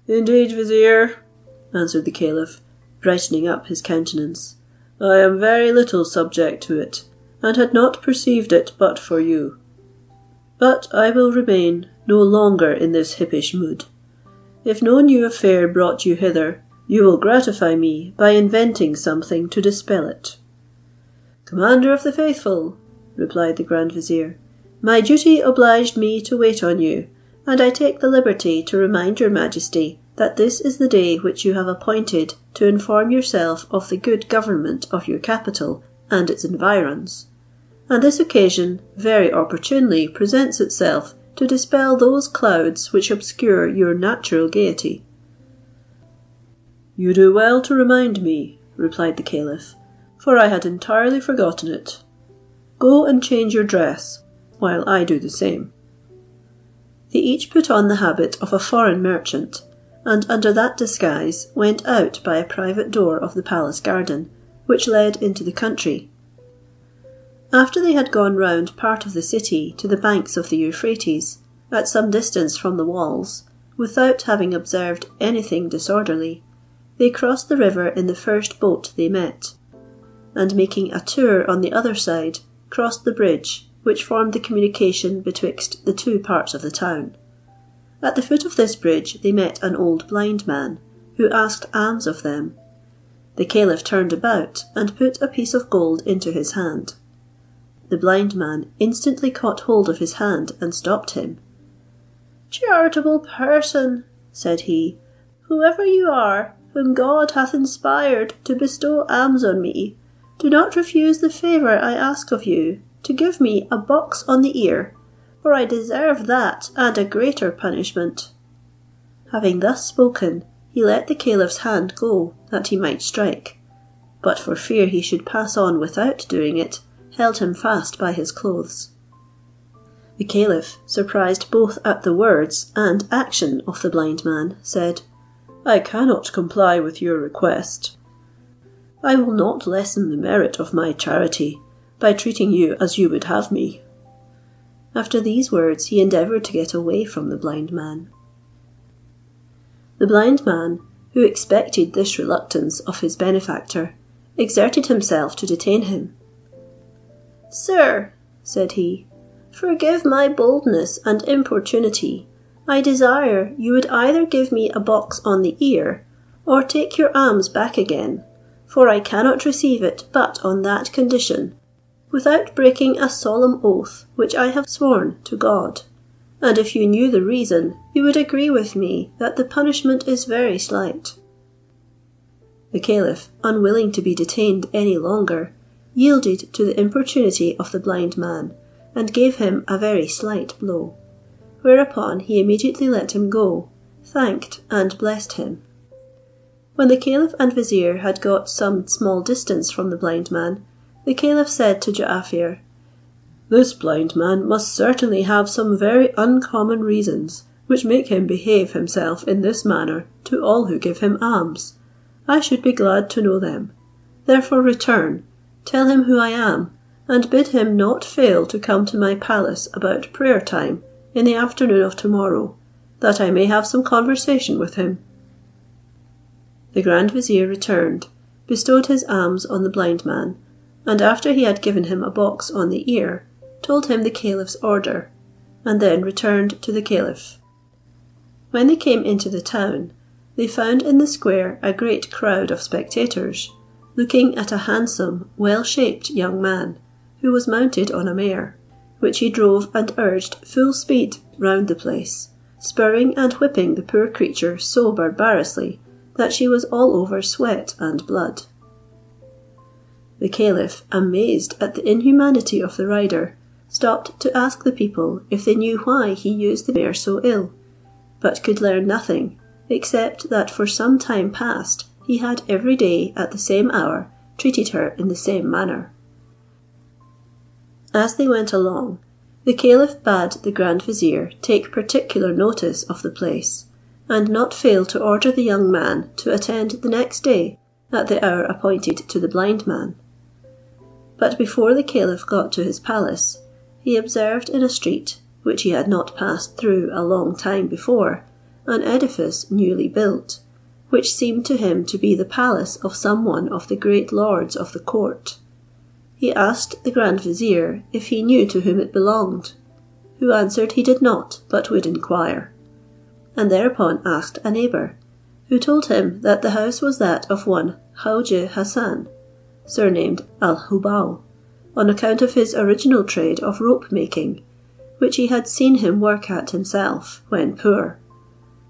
"Indeed, Vizier," answered the caliph, brightening up his countenance, "I am very little subject to it, and had not perceived it but for you. But I will remain no longer in this hippish mood. If no new affair brought you hither, you will gratify me by inventing something to dispel it." "Commander of the faithful," replied the Grand Vizier, "my duty obliged me to wait on you, and I take the liberty to remind your majesty that this is the day which you have appointed to inform yourself of the good government of your capital and its environs, and this occasion very opportunely presents itself to dispel those clouds which obscure your natural gaiety." "You do well to remind me," replied the caliph, "for I had entirely forgotten it. Go and change your dress, while I do the same." They each put on the habit of a foreign merchant, and under that disguise went out by a private door of the palace garden, which led into the country. After they had gone round part of the city to the banks of the Euphrates, at some distance from the walls, without having observed anything disorderly, they crossed the river in the first boat they met, and making a tour on the other side, crossed the bridge, which formed the communication betwixt the two parts of the town. At the foot of this bridge they met an old blind man, who asked alms of them. The Caliph turned about and put a piece of gold into his hand. The blind man instantly caught hold of his hand and stopped him. "Charitable person," said he, "whoever you are, whom God hath inspired to bestow alms on me, do not refuse the favour I ask of you, to give me a box on the ear, for I deserve that and a greater punishment." Having thus spoken, he let the Caliph's hand go, that he might strike, but for fear he should pass on without doing it, held him fast by his clothes. The Caliph, surprised both at the words and action of the blind man, said, "I cannot comply with your request. I will not lessen the merit of my charity by treating you as you would have me." After these words he endeavoured to get away from the blind man. The blind man, who expected this reluctance of his benefactor, exerted himself to detain him. "Sir," said he, "forgive my boldness and importunity. I desire you would either give me a box on the ear, or take your alms back again, for I cannot receive it but on that condition, without breaking a solemn oath which I have sworn to God. And if you knew the reason, you would agree with me that the punishment is very slight." The Caliph, unwilling to be detained any longer, yielded to the importunity of the blind man, and gave him a very slight blow, whereupon he immediately let him go, thanked and blessed him. When the Caliph and Vizier had got some small distance from the blind man, the Caliph said to Ja'afar, "This blind man must certainly have some very uncommon reasons, which make him behave himself in this manner to all who give him alms. I should be glad to know them. Therefore return, tell him who I am, and bid him not fail to come to my palace about prayer time in the afternoon of tomorrow, that I may have some conversation with him." The Grand Vizier returned, bestowed his alms on the blind man, and after he had given him a box on the ear, told him the Caliph's order, and then returned to the Caliph. When they came into the town, they found in the square a great crowd of spectators, looking at a handsome, well-shaped young man, who was mounted on a mare, which he drove and urged full speed round the place, spurring and whipping the poor creature so barbarously that she was all over sweat and blood. The Caliph, amazed at the inhumanity of the rider, stopped to ask the people if they knew why he used the mare so ill, but could learn nothing, except that for some time past he had every day at the same hour treated her in the same manner. As they went along, the Caliph bade the Grand Vizier take particular notice of the place, and not fail to order the young man to attend the next day at the hour appointed to the blind man. But before the Caliph got to his palace, he observed in a street, which he had not passed through a long time before, an edifice newly built, which seemed to him to be the palace of some one of the great lords of the court. He asked the Grand Vizier if he knew to whom it belonged, who answered he did not, but would inquire, and thereupon asked a neighbour, who told him that the house was that of one Khwaja Hassan, surnamed Al-Hubal, on account of his original trade of rope making, which he had seen him work at himself when poor;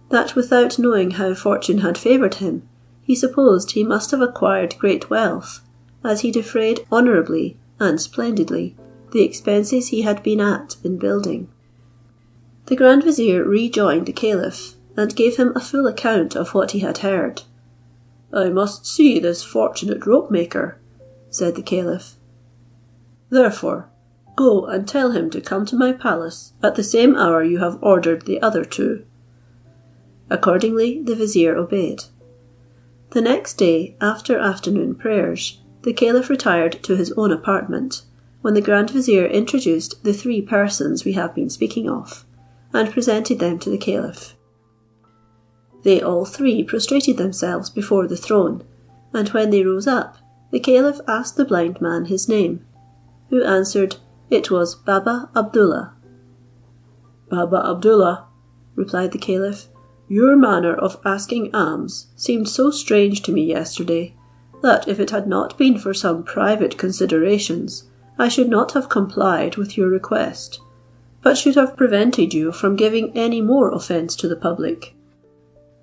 that without knowing how fortune had favoured him, he supposed he must have acquired great wealth, as he defrayed honourably and splendidly the expenses he had been at in building. The Grand Vizier rejoined the Caliph, and gave him a full account of what he had heard. "I must see this fortunate rope maker," said the Caliph. "Therefore, go and tell him to come to my palace at the same hour you have ordered the other two." Accordingly, the Vizier obeyed. The next day, after afternoon prayers, the Caliph retired to his own apartment, when the Grand Vizier introduced the three persons we have been speaking of, and presented them to the Caliph. They all three prostrated themselves before the throne, and when they rose up, the Caliph asked the blind man his name, who answered, It was Baba Abdullah. "Baba Abdullah," replied the Caliph, "your manner of asking alms seemed so strange to me yesterday, that if it had not been for some private considerations, I should not have complied with your request, but should have prevented you from giving any more offence to the public.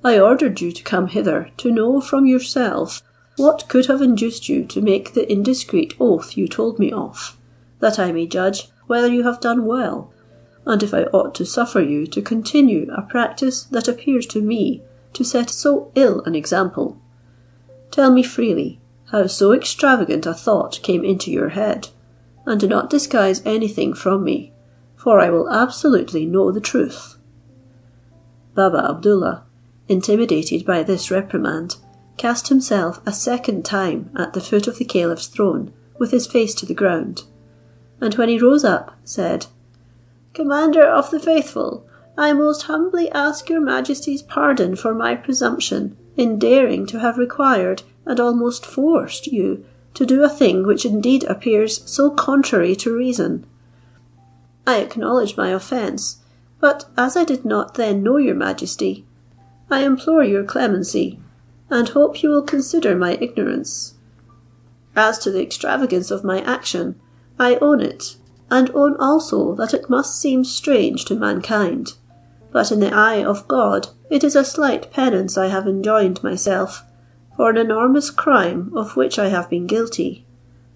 I ordered you to come hither to know from yourself what could have induced you to make the indiscreet oath you told me of, that I may judge whether you have done well, and if I ought to suffer you to continue a practice that appears to me to set so ill an example. Tell me freely how so extravagant a thought came into your head, and do not disguise anything from me, for I will absolutely know the truth." Baba Abdullah, intimidated by this reprimand, cast himself a second time at the foot of the Caliph's throne with his face to the ground, and when he rose up, said, "Commander of the Faithful, I most humbly ask your Majesty's pardon for my presumption in daring to have required and almost forced you to do a thing which indeed appears so contrary to reason. I acknowledge my offence, but as I did not then know your Majesty, I implore your clemency, and hope you will consider my ignorance. As to the extravagance of my action, I own it, and own also that it must seem strange to mankind, but in the eye of God it is a slight penance I have enjoined myself for an enormous crime of which I have been guilty,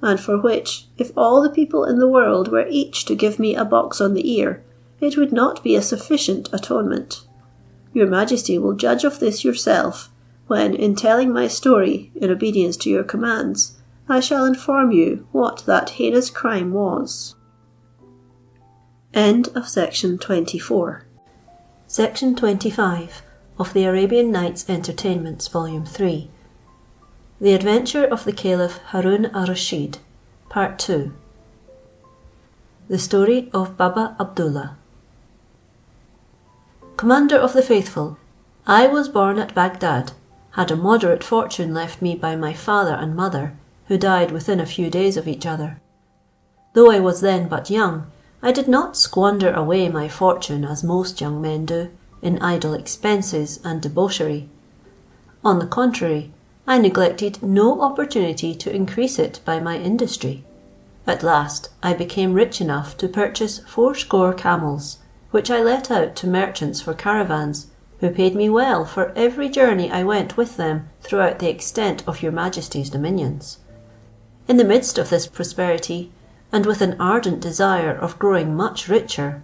and for which, if all the people in the world were each to give me a box on the ear, it would not be a sufficient atonement. Your Majesty will judge of this yourself, when, in telling my story, in obedience to your commands, I shall inform you what that heinous crime was." End of section 24. Section 25 of the Arabian Nights Entertainments, Volume 3. The Adventure of the Caliph Harun al-Rashid, Part 2. The Story of Baba Abdullah. Commander of the Faithful, I was born at Baghdad, had a moderate fortune left me by my father and mother, who died within a few days of each other. Though I was then but young, I did not squander away my fortune as most young men do, in idle expenses and debauchery. On the contrary, I neglected no opportunity to increase it by my industry. At last I became rich enough to purchase 80 camels, which I let out to merchants for caravans, who paid me well for every journey I went with them throughout the extent of your Majesty's dominions. In the midst of this prosperity, and with an ardent desire of growing much richer,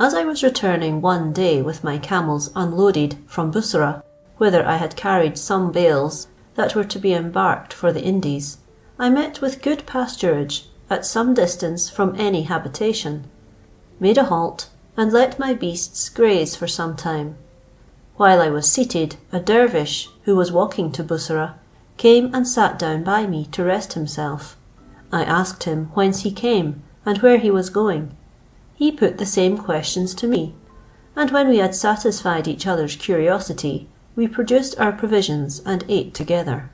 as I was returning one day with my camels unloaded from Bussorah, whither I had carried some bales that were to be embarked for the Indies, I met with good pasturage at some distance from any habitation, made a halt, and let my beasts graze for some time. While I was seated, a dervish, who was walking to Bussorah, came and sat down by me to rest himself. I asked him whence he came and where he was going. He put the same questions to me, and when we had satisfied each other's curiosity, we produced our provisions and ate together.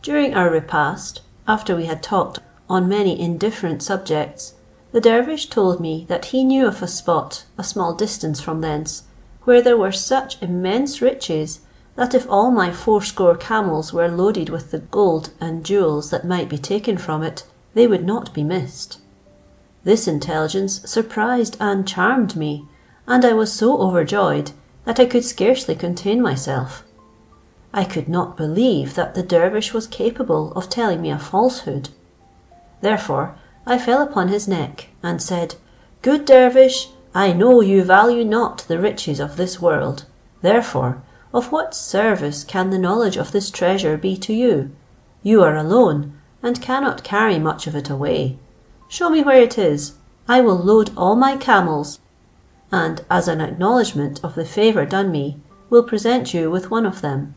During our repast, after we had talked on many indifferent subjects, the dervish told me that he knew of a spot a small distance from thence, where there were such immense riches, that if all my 80 camels were loaded with the gold and jewels that might be taken from it, they would not be missed. This intelligence surprised and charmed me, and I was so overjoyed that I could scarcely contain myself. I could not believe that the dervish was capable of telling me a falsehood. Therefore I fell upon his neck and said, "Good dervish, I know you value not the riches of this world. Therefore, of what service can the knowledge of this treasure be to you? You are alone, and cannot carry much of it away. Show me where it is. I will load all my camels, and as an acknowledgment of the favour done me, will present you with one of them."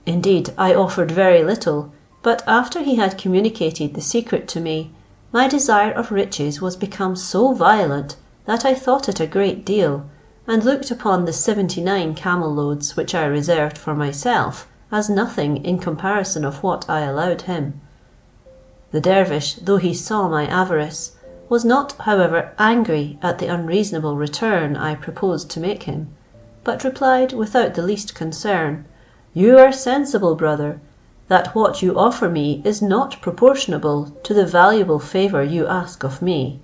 Indeed, I offered very little, but after he had communicated the secret to me, my desire of riches was become so violent that I thought it a great deal, and looked upon the 79 camel loads which I reserved for myself as nothing in comparison of what I allowed him. The dervish, though he saw my avarice, was not, however, angry at the unreasonable return I proposed to make him, but replied without the least concern, "You are sensible, brother, that what you offer me is not proportionable to the valuable favour you ask of me.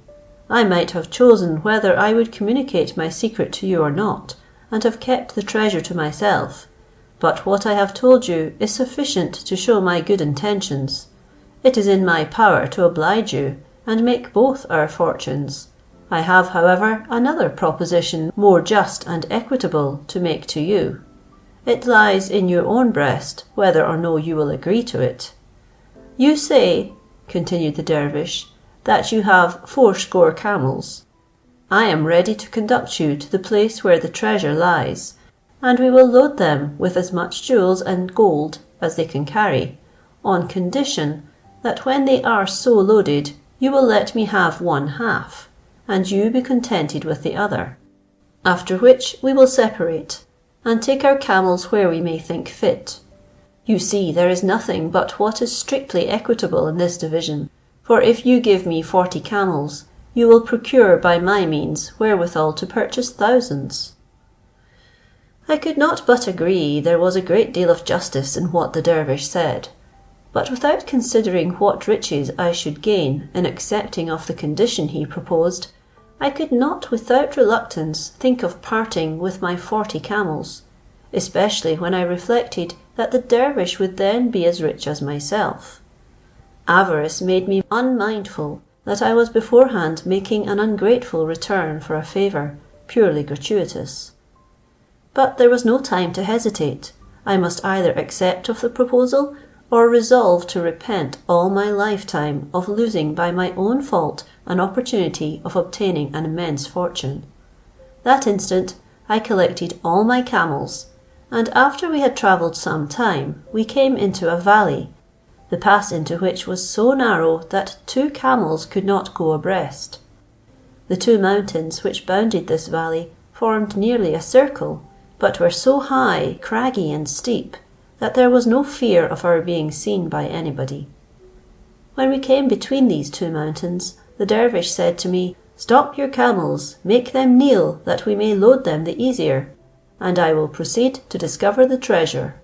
I might have chosen whether I would communicate my secret to you or not, and have kept the treasure to myself, but what I have told you is sufficient to show my good intentions. It is in my power to oblige you, and make both our fortunes. I have, however, another proposition more just and equitable to make to you. It lies in your own breast whether or no you will agree to it. You say," continued the dervish, "that you have 80 camels. I am ready to conduct you to the place where the treasure lies, and we will load them with as much jewels and gold as they can carry, on condition that when they are so loaded, you will let me have 1/2, and you be contented with the other. After which we will separate, and take our camels where we may think fit. You see there is nothing but what is strictly equitable in this division, for if you give me 40 camels, you will procure by my means wherewithal to purchase thousands." I could not but agree there was a great deal of justice in what the dervish said, but without considering what riches I should gain in accepting of the condition he proposed, I could not without reluctance think of parting with my 40 camels, especially when I reflected that the dervish would then be as rich as myself. Avarice made me unmindful that I was beforehand making an ungrateful return for a favour purely gratuitous. But there was no time to hesitate. I must either accept of the proposal, or resolve to repent all my lifetime of losing by my own fault an opportunity of obtaining an immense fortune. That instant I collected all my camels, and after we had travelled some time, we came into a valley, the pass into which was so narrow that 2 camels could not go abreast. The 2 mountains which bounded this valley formed nearly a circle, but were so high, craggy, and steep, that there was no fear of our being seen by anybody. When we came between these 2 mountains, the dervish said to me, "Stop your camels, make them kneel that we may load them the easier, and I will proceed to discover the treasure."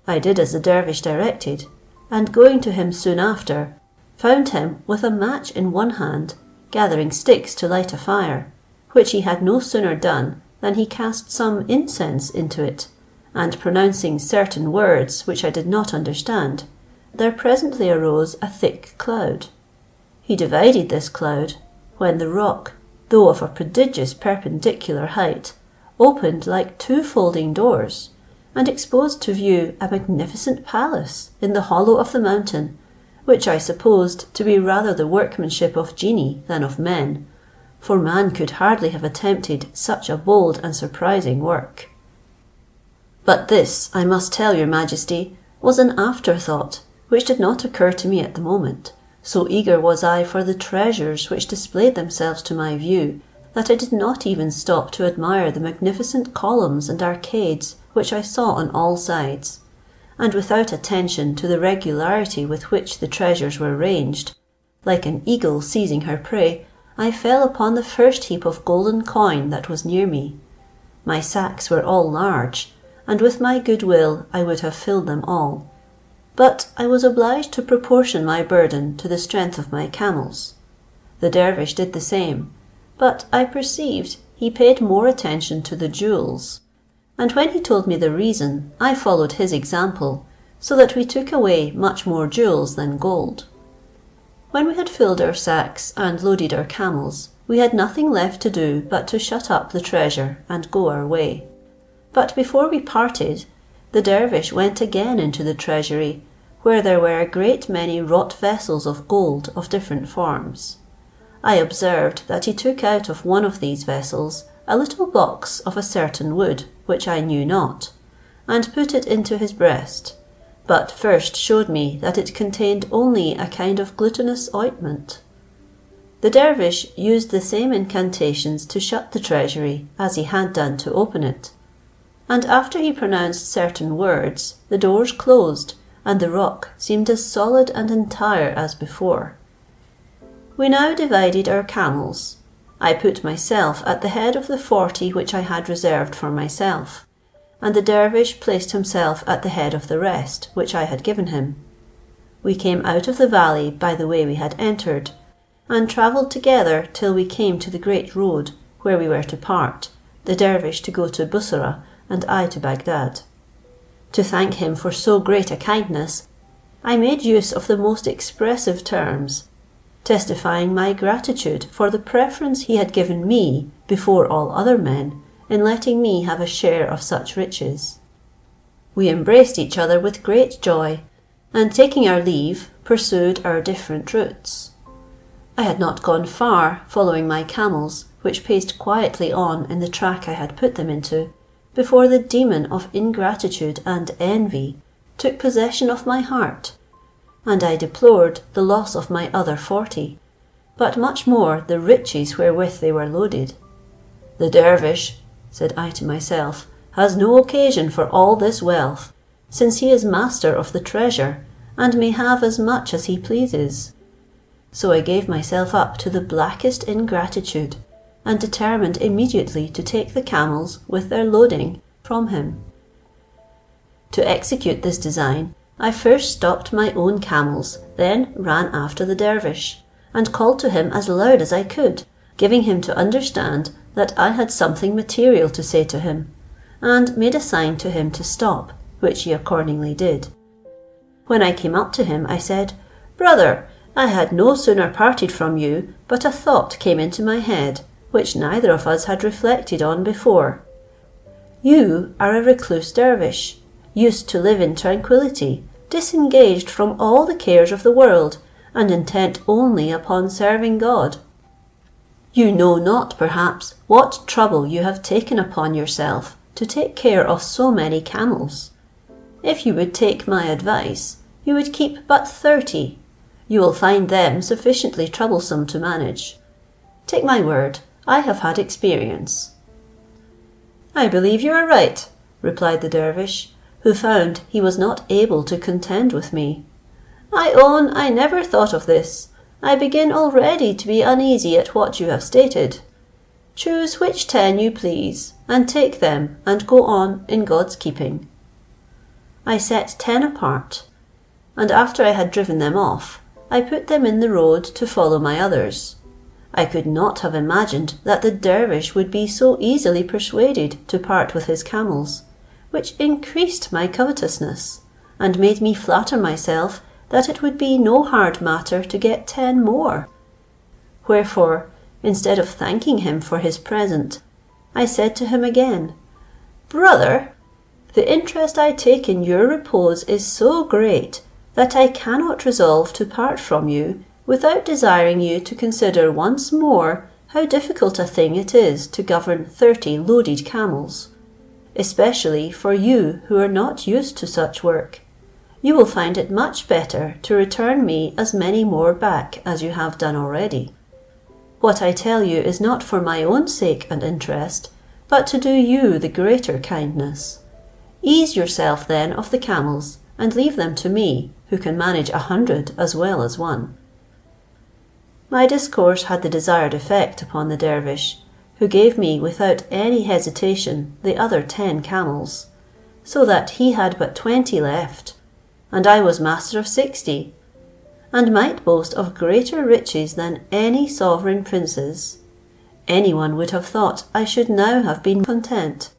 I did as the dervish directed, and going to him soon after, found him with a match in one hand, gathering sticks to light a fire, which he had no sooner done than he cast some incense into it, and pronouncing certain words which I did not understand, there presently arose a thick cloud. He divided this cloud, when the rock, though of a prodigious perpendicular height, opened like 2 folding doors, and exposed to view a magnificent palace in the hollow of the mountain, which I supposed to be rather the workmanship of genii than of men, for man could hardly have attempted such a bold and surprising work. But this, I must tell your majesty, was an afterthought, which did not occur to me at the moment. So eager was I for the treasures which displayed themselves to my view, that I did not even stop to admire the magnificent columns and arcades which I saw on all sides, and without attention to the regularity with which the treasures were ranged, like an eagle seizing her prey, I fell upon the first heap of golden coin that was near me. My sacks were all large, and with my good will I would have filled them all, but I was obliged to proportion my burden to the strength of my camels. The dervish did the same, but I perceived he paid more attention to the jewels, and when he told me the reason, I followed his example, so that we took away much more jewels than gold. When we had filled our sacks and loaded our camels, we had nothing left to do but to shut up the treasure and go our way. But before we parted, the dervish went again into the treasury, where there were a great many wrought vessels of gold of different forms. I observed that he took out of one of these vessels a little box of a certain wood, which I knew not, and put it into his breast, but first showed me that it contained only a kind of glutinous ointment. The dervish used the same incantations to shut the treasury as he had done to open it, and after he pronounced certain words, the doors closed, and the rock seemed as solid and entire as before. We now divided our camels. I put myself at the head of the 40 which I had reserved for myself, and the dervish placed himself at the head of the rest which I had given him. We came out of the valley by the way we had entered, and travelled together till we came to the great road where we were to part, the dervish to go to Bussorah and I to Baghdad. To thank him for so great a kindness, I made use of the most expressive terms, testifying my gratitude for the preference he had given me before all other men in letting me have a share of such riches. We embraced each other with great joy, and taking our leave, pursued our different routes. I had not gone far, following my camels, which paced quietly on in the track I had put them into, before the demon of ingratitude and envy took possession of my heart, and I deplored the loss of my other 40, but much more the riches wherewith they were loaded. The dervish, said I to myself, has no occasion for all this wealth, since he is master of the treasure, and may have as much as he pleases. So I gave myself up to the blackest ingratitude, and determined immediately to take the camels with their loading from him. To execute this design, I first stopped my own camels, then ran after the dervish, and called to him as loud as I could, giving him to understand that I had something material to say to him, and made a sign to him to stop, which he accordingly did. When I came up to him, I said, "Brother, I had no sooner parted from you, but a thought came into my head, which neither of us had reflected on before. You are a recluse dervish, used to live in tranquillity, disengaged from all the cares of the world, and intent only upon serving God. You know not, perhaps, what trouble you have taken upon yourself to take care of so many camels. If you would take my advice, you would keep but 30. You will find them sufficiently troublesome to manage. Take my word, I have had experience." "I believe you are right," replied the dervish, who found he was not able to contend with me. "I own I never thought of this. I begin already to be uneasy at what you have stated. Choose which 10 you please, and take them, and go on in God's keeping." I set 10 apart, and after I had driven them off, I put them in the road to follow my others. I could not have imagined that the dervish would be so easily persuaded to part with his camels, which increased my covetousness, and made me flatter myself that it would be no hard matter to get 10 more. Wherefore, instead of thanking him for his present, I said to him again, "Brother, the interest I take in your repose is so great, that I cannot resolve to part from you without desiring you to consider once more how difficult a thing it is to govern 30 loaded camels, especially for you who are not used to such work. You will find it much better to return me as many more back as you have done already. What I tell you is not for my own sake and interest, but to do you the greater kindness. Ease yourself then of the camels, and leave them to me, who can manage 100 as well as one." My discourse had the desired effect upon the dervish, who gave me without any hesitation the other 10 camels, so that he had but 20 left, and I was master of 60, and might boast of greater riches than any sovereign princes. Any one would have thought I should now have been content,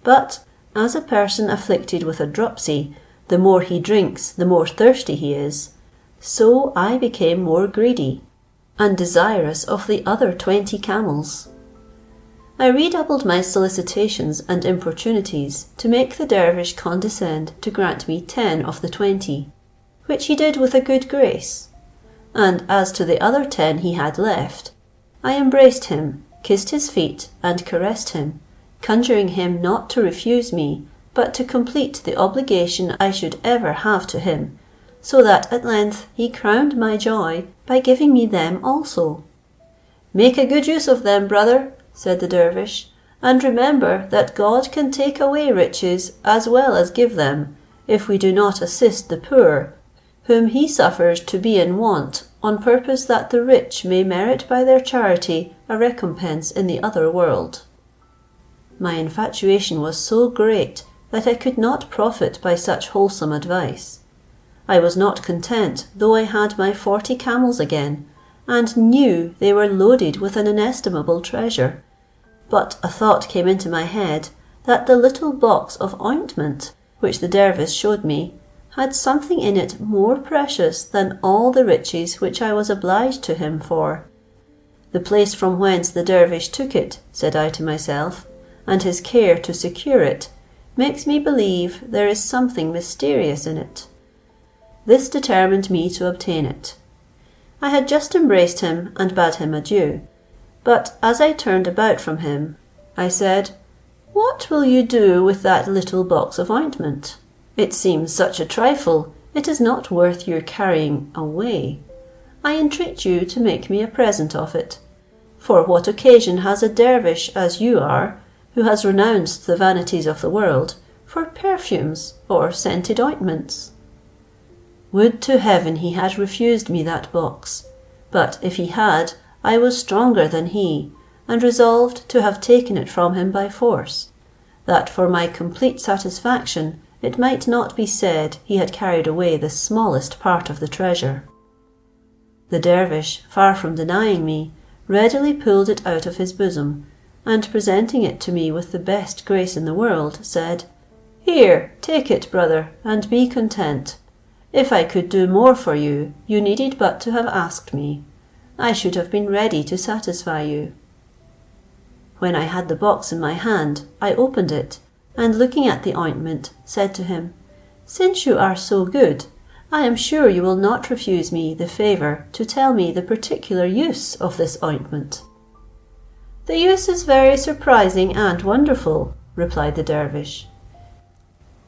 but as a person afflicted with a dropsy, the more he drinks the more thirsty he is, so I became more greedy, and desirous of the other 20 camels. I redoubled my solicitations and importunities to make the dervish condescend to grant me 10 of the 20, which he did with a good grace; and as to the other 10 he had left, I embraced him, kissed his feet, and caressed him, conjuring him not to refuse me, but to complete the obligation I should ever have to him, so that at length he crowned my joy by giving me them also. "Make a good use of them, brother," said the dervish, "and remember that God can take away riches as well as give them, if we do not assist the poor, whom he suffers to be in want on purpose that the rich may merit by their charity a recompense in the other world." My infatuation was so great that I could not profit by such wholesome advice. I was not content though I had my 40 camels again, and knew they were loaded with an inestimable treasure. But a thought came into my head that the little box of ointment, which the dervish showed me, had something in it more precious than all the riches which I was obliged to him for. The place from whence the dervish took it, said I to myself, and his care to secure it, makes me believe there is something mysterious in it. This determined me to obtain it. I had just embraced him and bade him adieu, but as I turned about from him, I said, "What will you do with that little box of ointment? It seems such a trifle, it is not worth your carrying away. I entreat you to make me a present of it. For what occasion has a dervish as you are, who has renounced the vanities of the world, for perfumes or scented ointments?" Would to heaven he had refused me that box! But if he had, I was stronger than he, and resolved to have taken it from him by force, that for my complete satisfaction it might not be said he had carried away the smallest part of the treasure. The dervish, far from denying me, readily pulled it out of his bosom, and presenting it to me with the best grace in the world, said, "Here, take it, brother, and be content. If I could do more for you, you needed but to have asked me. I should have been ready to satisfy you." When I had the box in my hand, I opened it, and looking at the ointment, said to him, "Since you are so good, I am sure you will not refuse me the favour to tell me the particular use of this ointment." "The use is very surprising and wonderful," replied the dervish.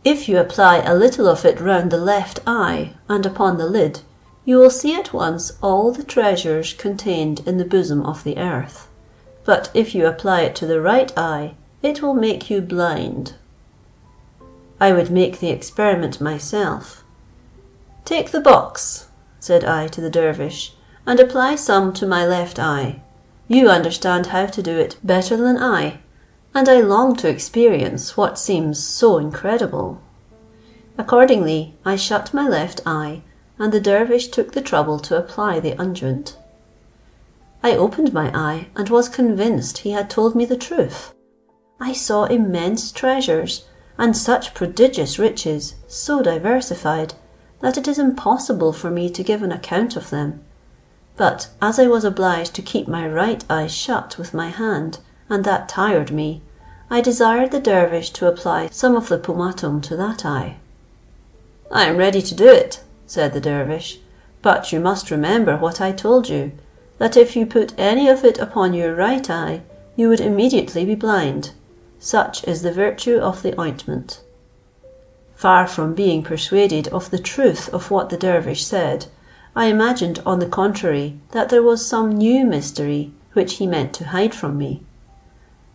"If you apply a little of it round the left eye and upon the lid, you will see at once all the treasures contained in the bosom of the earth. But if you apply it to the right eye, it will make you blind." I would make the experiment myself. "Take the box," said I to the dervish, "and apply some to my left eye. You understand how to do it better than I, and I long to experience what seems so incredible." Accordingly, I shut my left eye, and the dervish took the trouble to apply the unguent. I opened my eye, and was convinced he had told me the truth. I saw immense treasures, and such prodigious riches, so diversified, that it is impossible for me to give an account of them. But as I was obliged to keep my right eye shut with my hand, and that tired me, I desired the dervish to apply some of the pomatum to that eye. "I am ready to do it," said the dervish, "but you must remember what I told you, that if you put any of it upon your right eye, you would immediately be blind. Such is the virtue of the ointment." Far from being persuaded of the truth of what the dervish said, I imagined on the contrary that there was some new mystery which he meant to hide from me.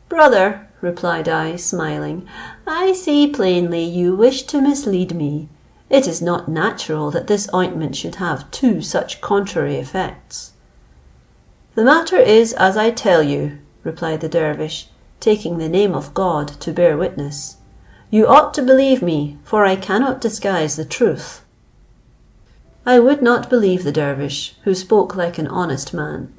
"Brother," replied I, smiling, "I see plainly you wish to mislead me. It is not natural that this ointment should have two such contrary effects." "The matter is as I tell you," replied the dervish, taking the name of God to bear witness. "You ought to believe me, for I cannot disguise the truth." I would not believe the dervish, who spoke like an honest man.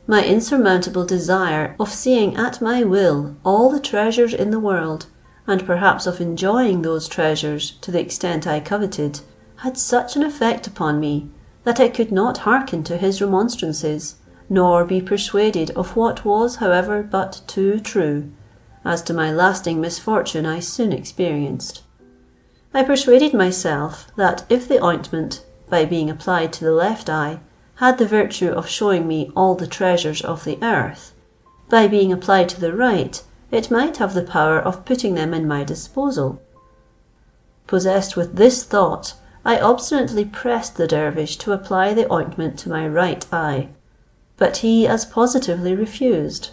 My insurmountable desire of seeing at my will all the treasures in the world, and perhaps of enjoying those treasures to the extent I coveted, had such an effect upon me, that I could not hearken to his remonstrances, nor be persuaded of what was however but too true. As to my lasting misfortune I soon experienced. I persuaded myself that if the ointment, by being applied to the left eye, had the virtue of showing me all the treasures of the earth, by being applied to the right, it might have the power of putting them in my disposal. Possessed with this thought, I obstinately pressed the dervish to apply the ointment to my right eye, but he as positively refused.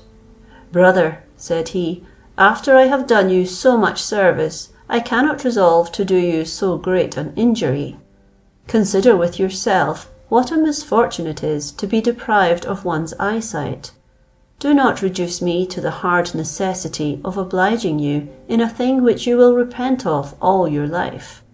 "Brother," said he, "after I have done you so much service, I cannot resolve to do you so great an injury. Consider with yourself what a misfortune it is to be deprived of one's eyesight. Do not reduce me to the hard necessity of obliging you in a thing which you will repent of all your life."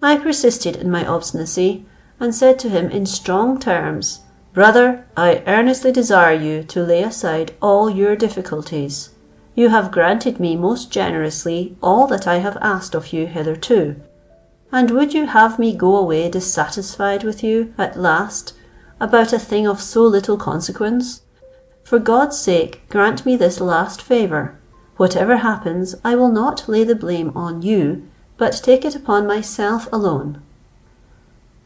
I persisted in my obstinacy, and said to him in strong terms, "Brother, I earnestly desire you to lay aside all your difficulties. You have granted me most generously all that I have asked of you hitherto, and would you have me go away dissatisfied with you at last about a thing of so little consequence? For God's sake, grant me this last favour. Whatever happens, I will not lay the blame on you, but take it upon myself alone."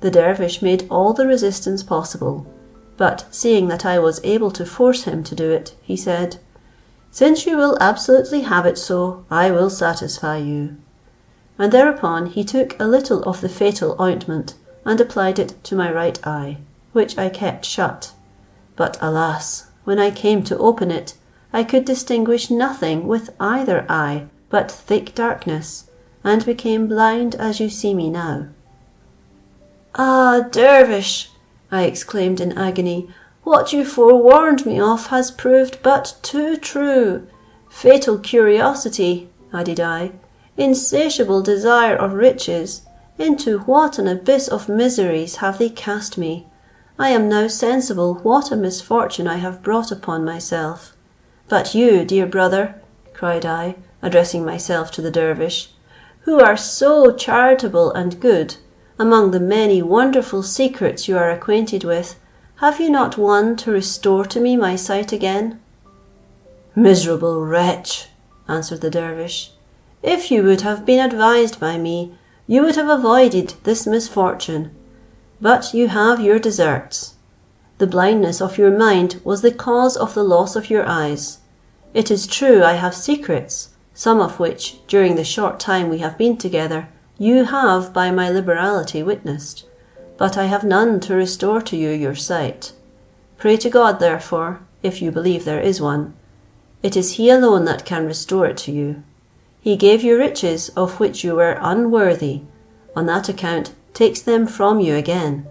The dervish made all the resistance possible, but seeing that I was able to force him to do it, he said, "Since you will absolutely have it so, I will satisfy you." And thereupon he took a little of the fatal ointment and applied it to my right eye, which I kept shut. But alas! when I came to open it, I could distinguish nothing with either eye but thick darkness, and became blind as you see me now. "Ah, dervish!" I exclaimed in agony, "what you forewarned me of has proved but too true. Fatal curiosity," added I, "insatiable desire of riches, into what an abyss of miseries have they cast me! I am now sensible what a misfortune I have brought upon myself. But you, dear brother," cried I, addressing myself to the dervish, "who are so charitable and good, among the many wonderful secrets you are acquainted with, have you not one to restore to me my sight again?" "Miserable wretch," answered the dervish, "if you would have been advised by me, you would have avoided this misfortune. But you have your deserts. The blindness of your mind was the cause of the loss of your eyes. It is true I have secrets, some of which, during the short time we have been together, you have by my liberality witnessed, but I have none to restore to you your sight. Pray to God, therefore, if you believe there is one. It is He alone that can restore it to you. He gave you riches of which you were unworthy, on that account takes them from you again,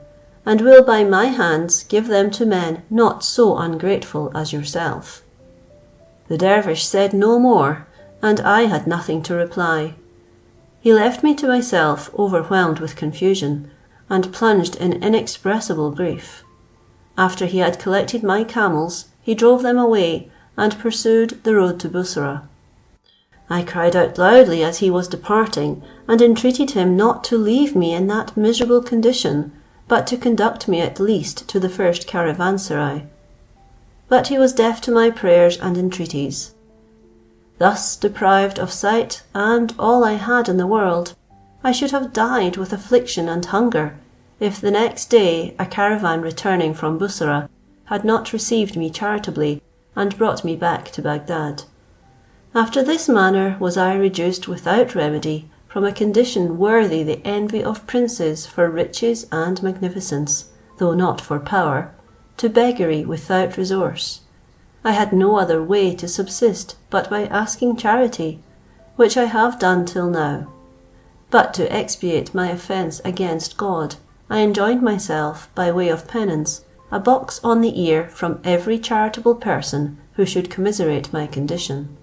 and will by my hands give them to men not so ungrateful as yourself." The dervish said no more, and I had nothing to reply. He left me to myself, overwhelmed with confusion, and plunged in inexpressible grief. After he had collected my camels, he drove them away, and pursued the road to Bussorah. I cried out loudly as he was departing, and entreated him not to leave me in that miserable condition, but to conduct me at least to the first caravanserai. But he was deaf to my prayers and entreaties. Thus deprived of sight and all I had in the world, I should have died with affliction and hunger, if the next day a caravan returning from Bussorah had not received me charitably, and brought me back to Baghdad. After this manner was I reduced without remedy from a condition worthy the envy of princes for riches and magnificence, though not for power, to beggary without resource. I had no other way to subsist but by asking charity, which I have done till now. But to expiate my offence against God, I enjoined myself, by way of penance, a box on the ear from every charitable person who should commiserate my condition.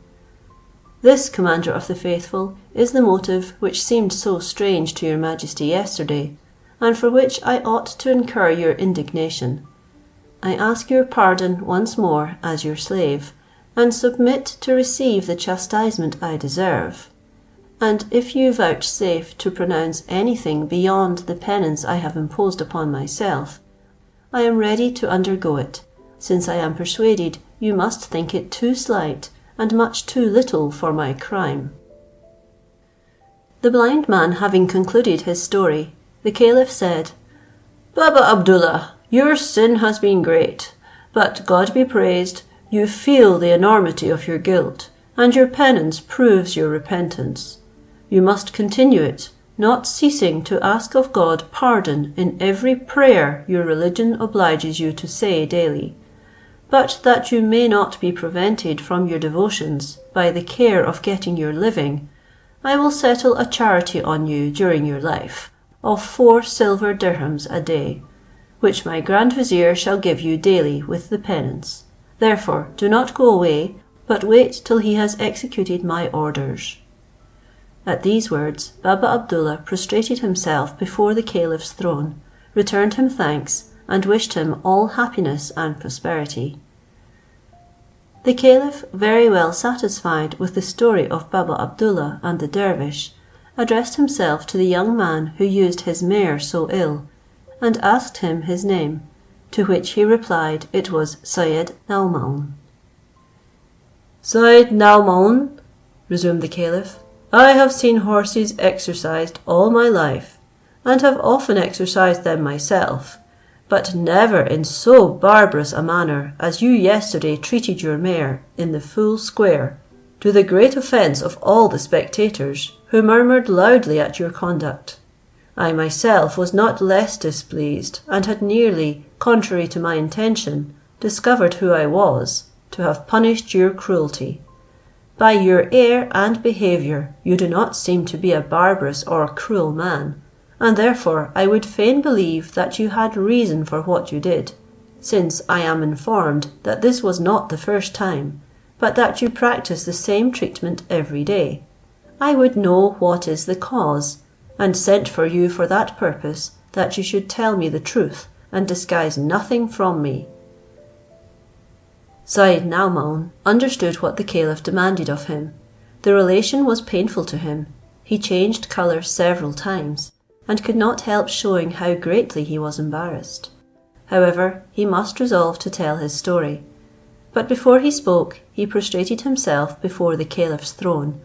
This, Commander of the Faithful, is the motive which seemed so strange to your Majesty yesterday, and for which I ought to incur your indignation. I ask your pardon once more as your slave, and submit to receive the chastisement I deserve. And if you vouchsafe to pronounce anything beyond the penance I have imposed upon myself, I am ready to undergo it, since I am persuaded you must think it too slight and much too little for my crime." The blind man having concluded his story, the caliph said, "Baba Abdullah, your sin has been great, but God be praised, you feel the enormity of your guilt, and your penance proves your repentance. You must continue it, not ceasing to ask of God pardon in every prayer your religion obliges you to say daily. But that you may not be prevented from your devotions by the care of getting your living, I will settle a charity on you during your life, of 4 silver dirhams a day, which my grand vizier shall give you daily with the penance. Therefore do not go away, but wait till he has executed my orders." At these words, Baba Abdullah prostrated himself before the caliph's throne, returned him thanks, and wished him all happiness and prosperity. The caliph, very well satisfied with the story of Baba Abdullah and the dervish, addressed himself to the young man who used his mare so ill, and asked him his name, to which he replied it was Sayyid Naumaun. "Sayyid Naumaun," resumed the caliph, "I have seen horses exercised all my life, and have often exercised them myself, but never in so barbarous a manner as you yesterday treated your mare in the full square, to the great offence of all the spectators, who murmured loudly at your conduct. I myself was not less displeased, and had nearly, contrary to my intention, discovered who I was, to have punished your cruelty. By your air and behaviour you do not seem to be a barbarous or cruel man, and therefore I would fain believe that you had reason for what you did, since I am informed that this was not the first time, but that you practice the same treatment every day. I would know what is the cause, and sent for you for that purpose, that you should tell me the truth, and disguise nothing from me." Sayyid Naumaun understood what the caliph demanded of him. The relation was painful to him. He changed colour several times, and could not help showing how greatly he was embarrassed. However, he must resolve to tell his story. But before he spoke, he prostrated himself before the caliph's throne,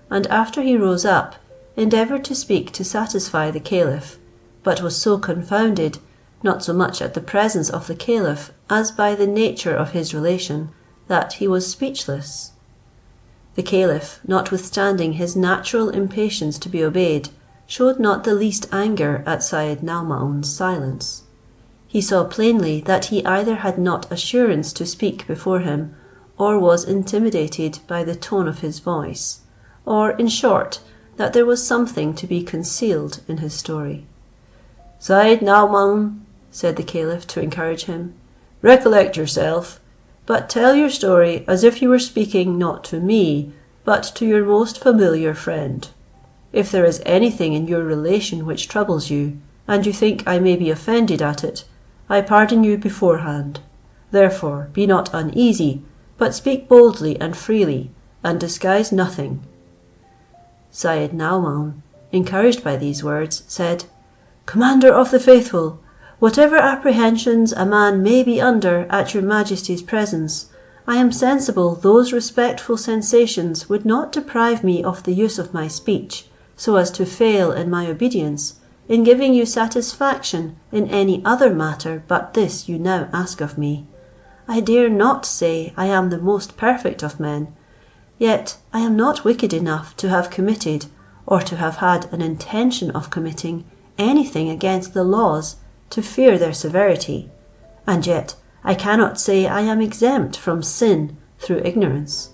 and after he rose up, endeavoured to speak to satisfy the caliph, but was so confounded, not so much at the presence of the caliph as by the nature of his relation, that he was speechless. The caliph, notwithstanding his natural impatience to be obeyed, showed not the least anger at Sayyid Naumaun's silence. He saw plainly that he either had not assurance to speak before him, or was intimidated by the tone of his voice, or, in short, that there was something to be concealed in his story. "Sayyid Naumaun," said the caliph to encourage him, "recollect yourself, but tell your story as if you were speaking not to me, but to your most familiar friend. If there is anything in your relation which troubles you, and you think I may be offended at it, I pardon you beforehand. Therefore be not uneasy, but speak boldly and freely, and disguise nothing." Sayyid Naumaun, encouraged by these words, said, "Commander of the faithful, whatever apprehensions a man may be under at your majesty's presence, I am sensible those respectful sensations would not deprive me of the use of my speech, so as to fail in my obedience, in giving you satisfaction in any other matter but this you now ask of me. I dare not say I am the most perfect of men, yet I am not wicked enough to have committed, or to have had an intention of committing, anything against the laws, to fear their severity, and yet I cannot say I am exempt from sin through ignorance.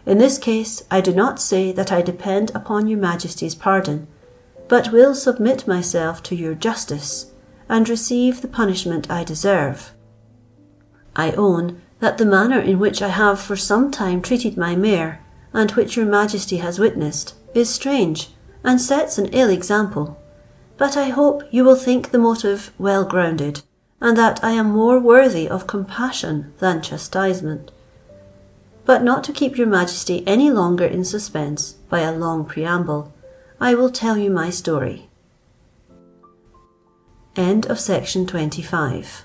In this case I do not say that I depend upon your majesty's pardon, but will submit myself to your justice, and receive the punishment I deserve. I own that the manner in which I have for some time treated my mare, and which your majesty has witnessed, is strange, and sets an ill example, but I hope you will think the motive well grounded, and that I am more worthy of compassion than chastisement. But not to keep your majesty any longer in suspense by a long preamble, I will tell you my story. End of section 25.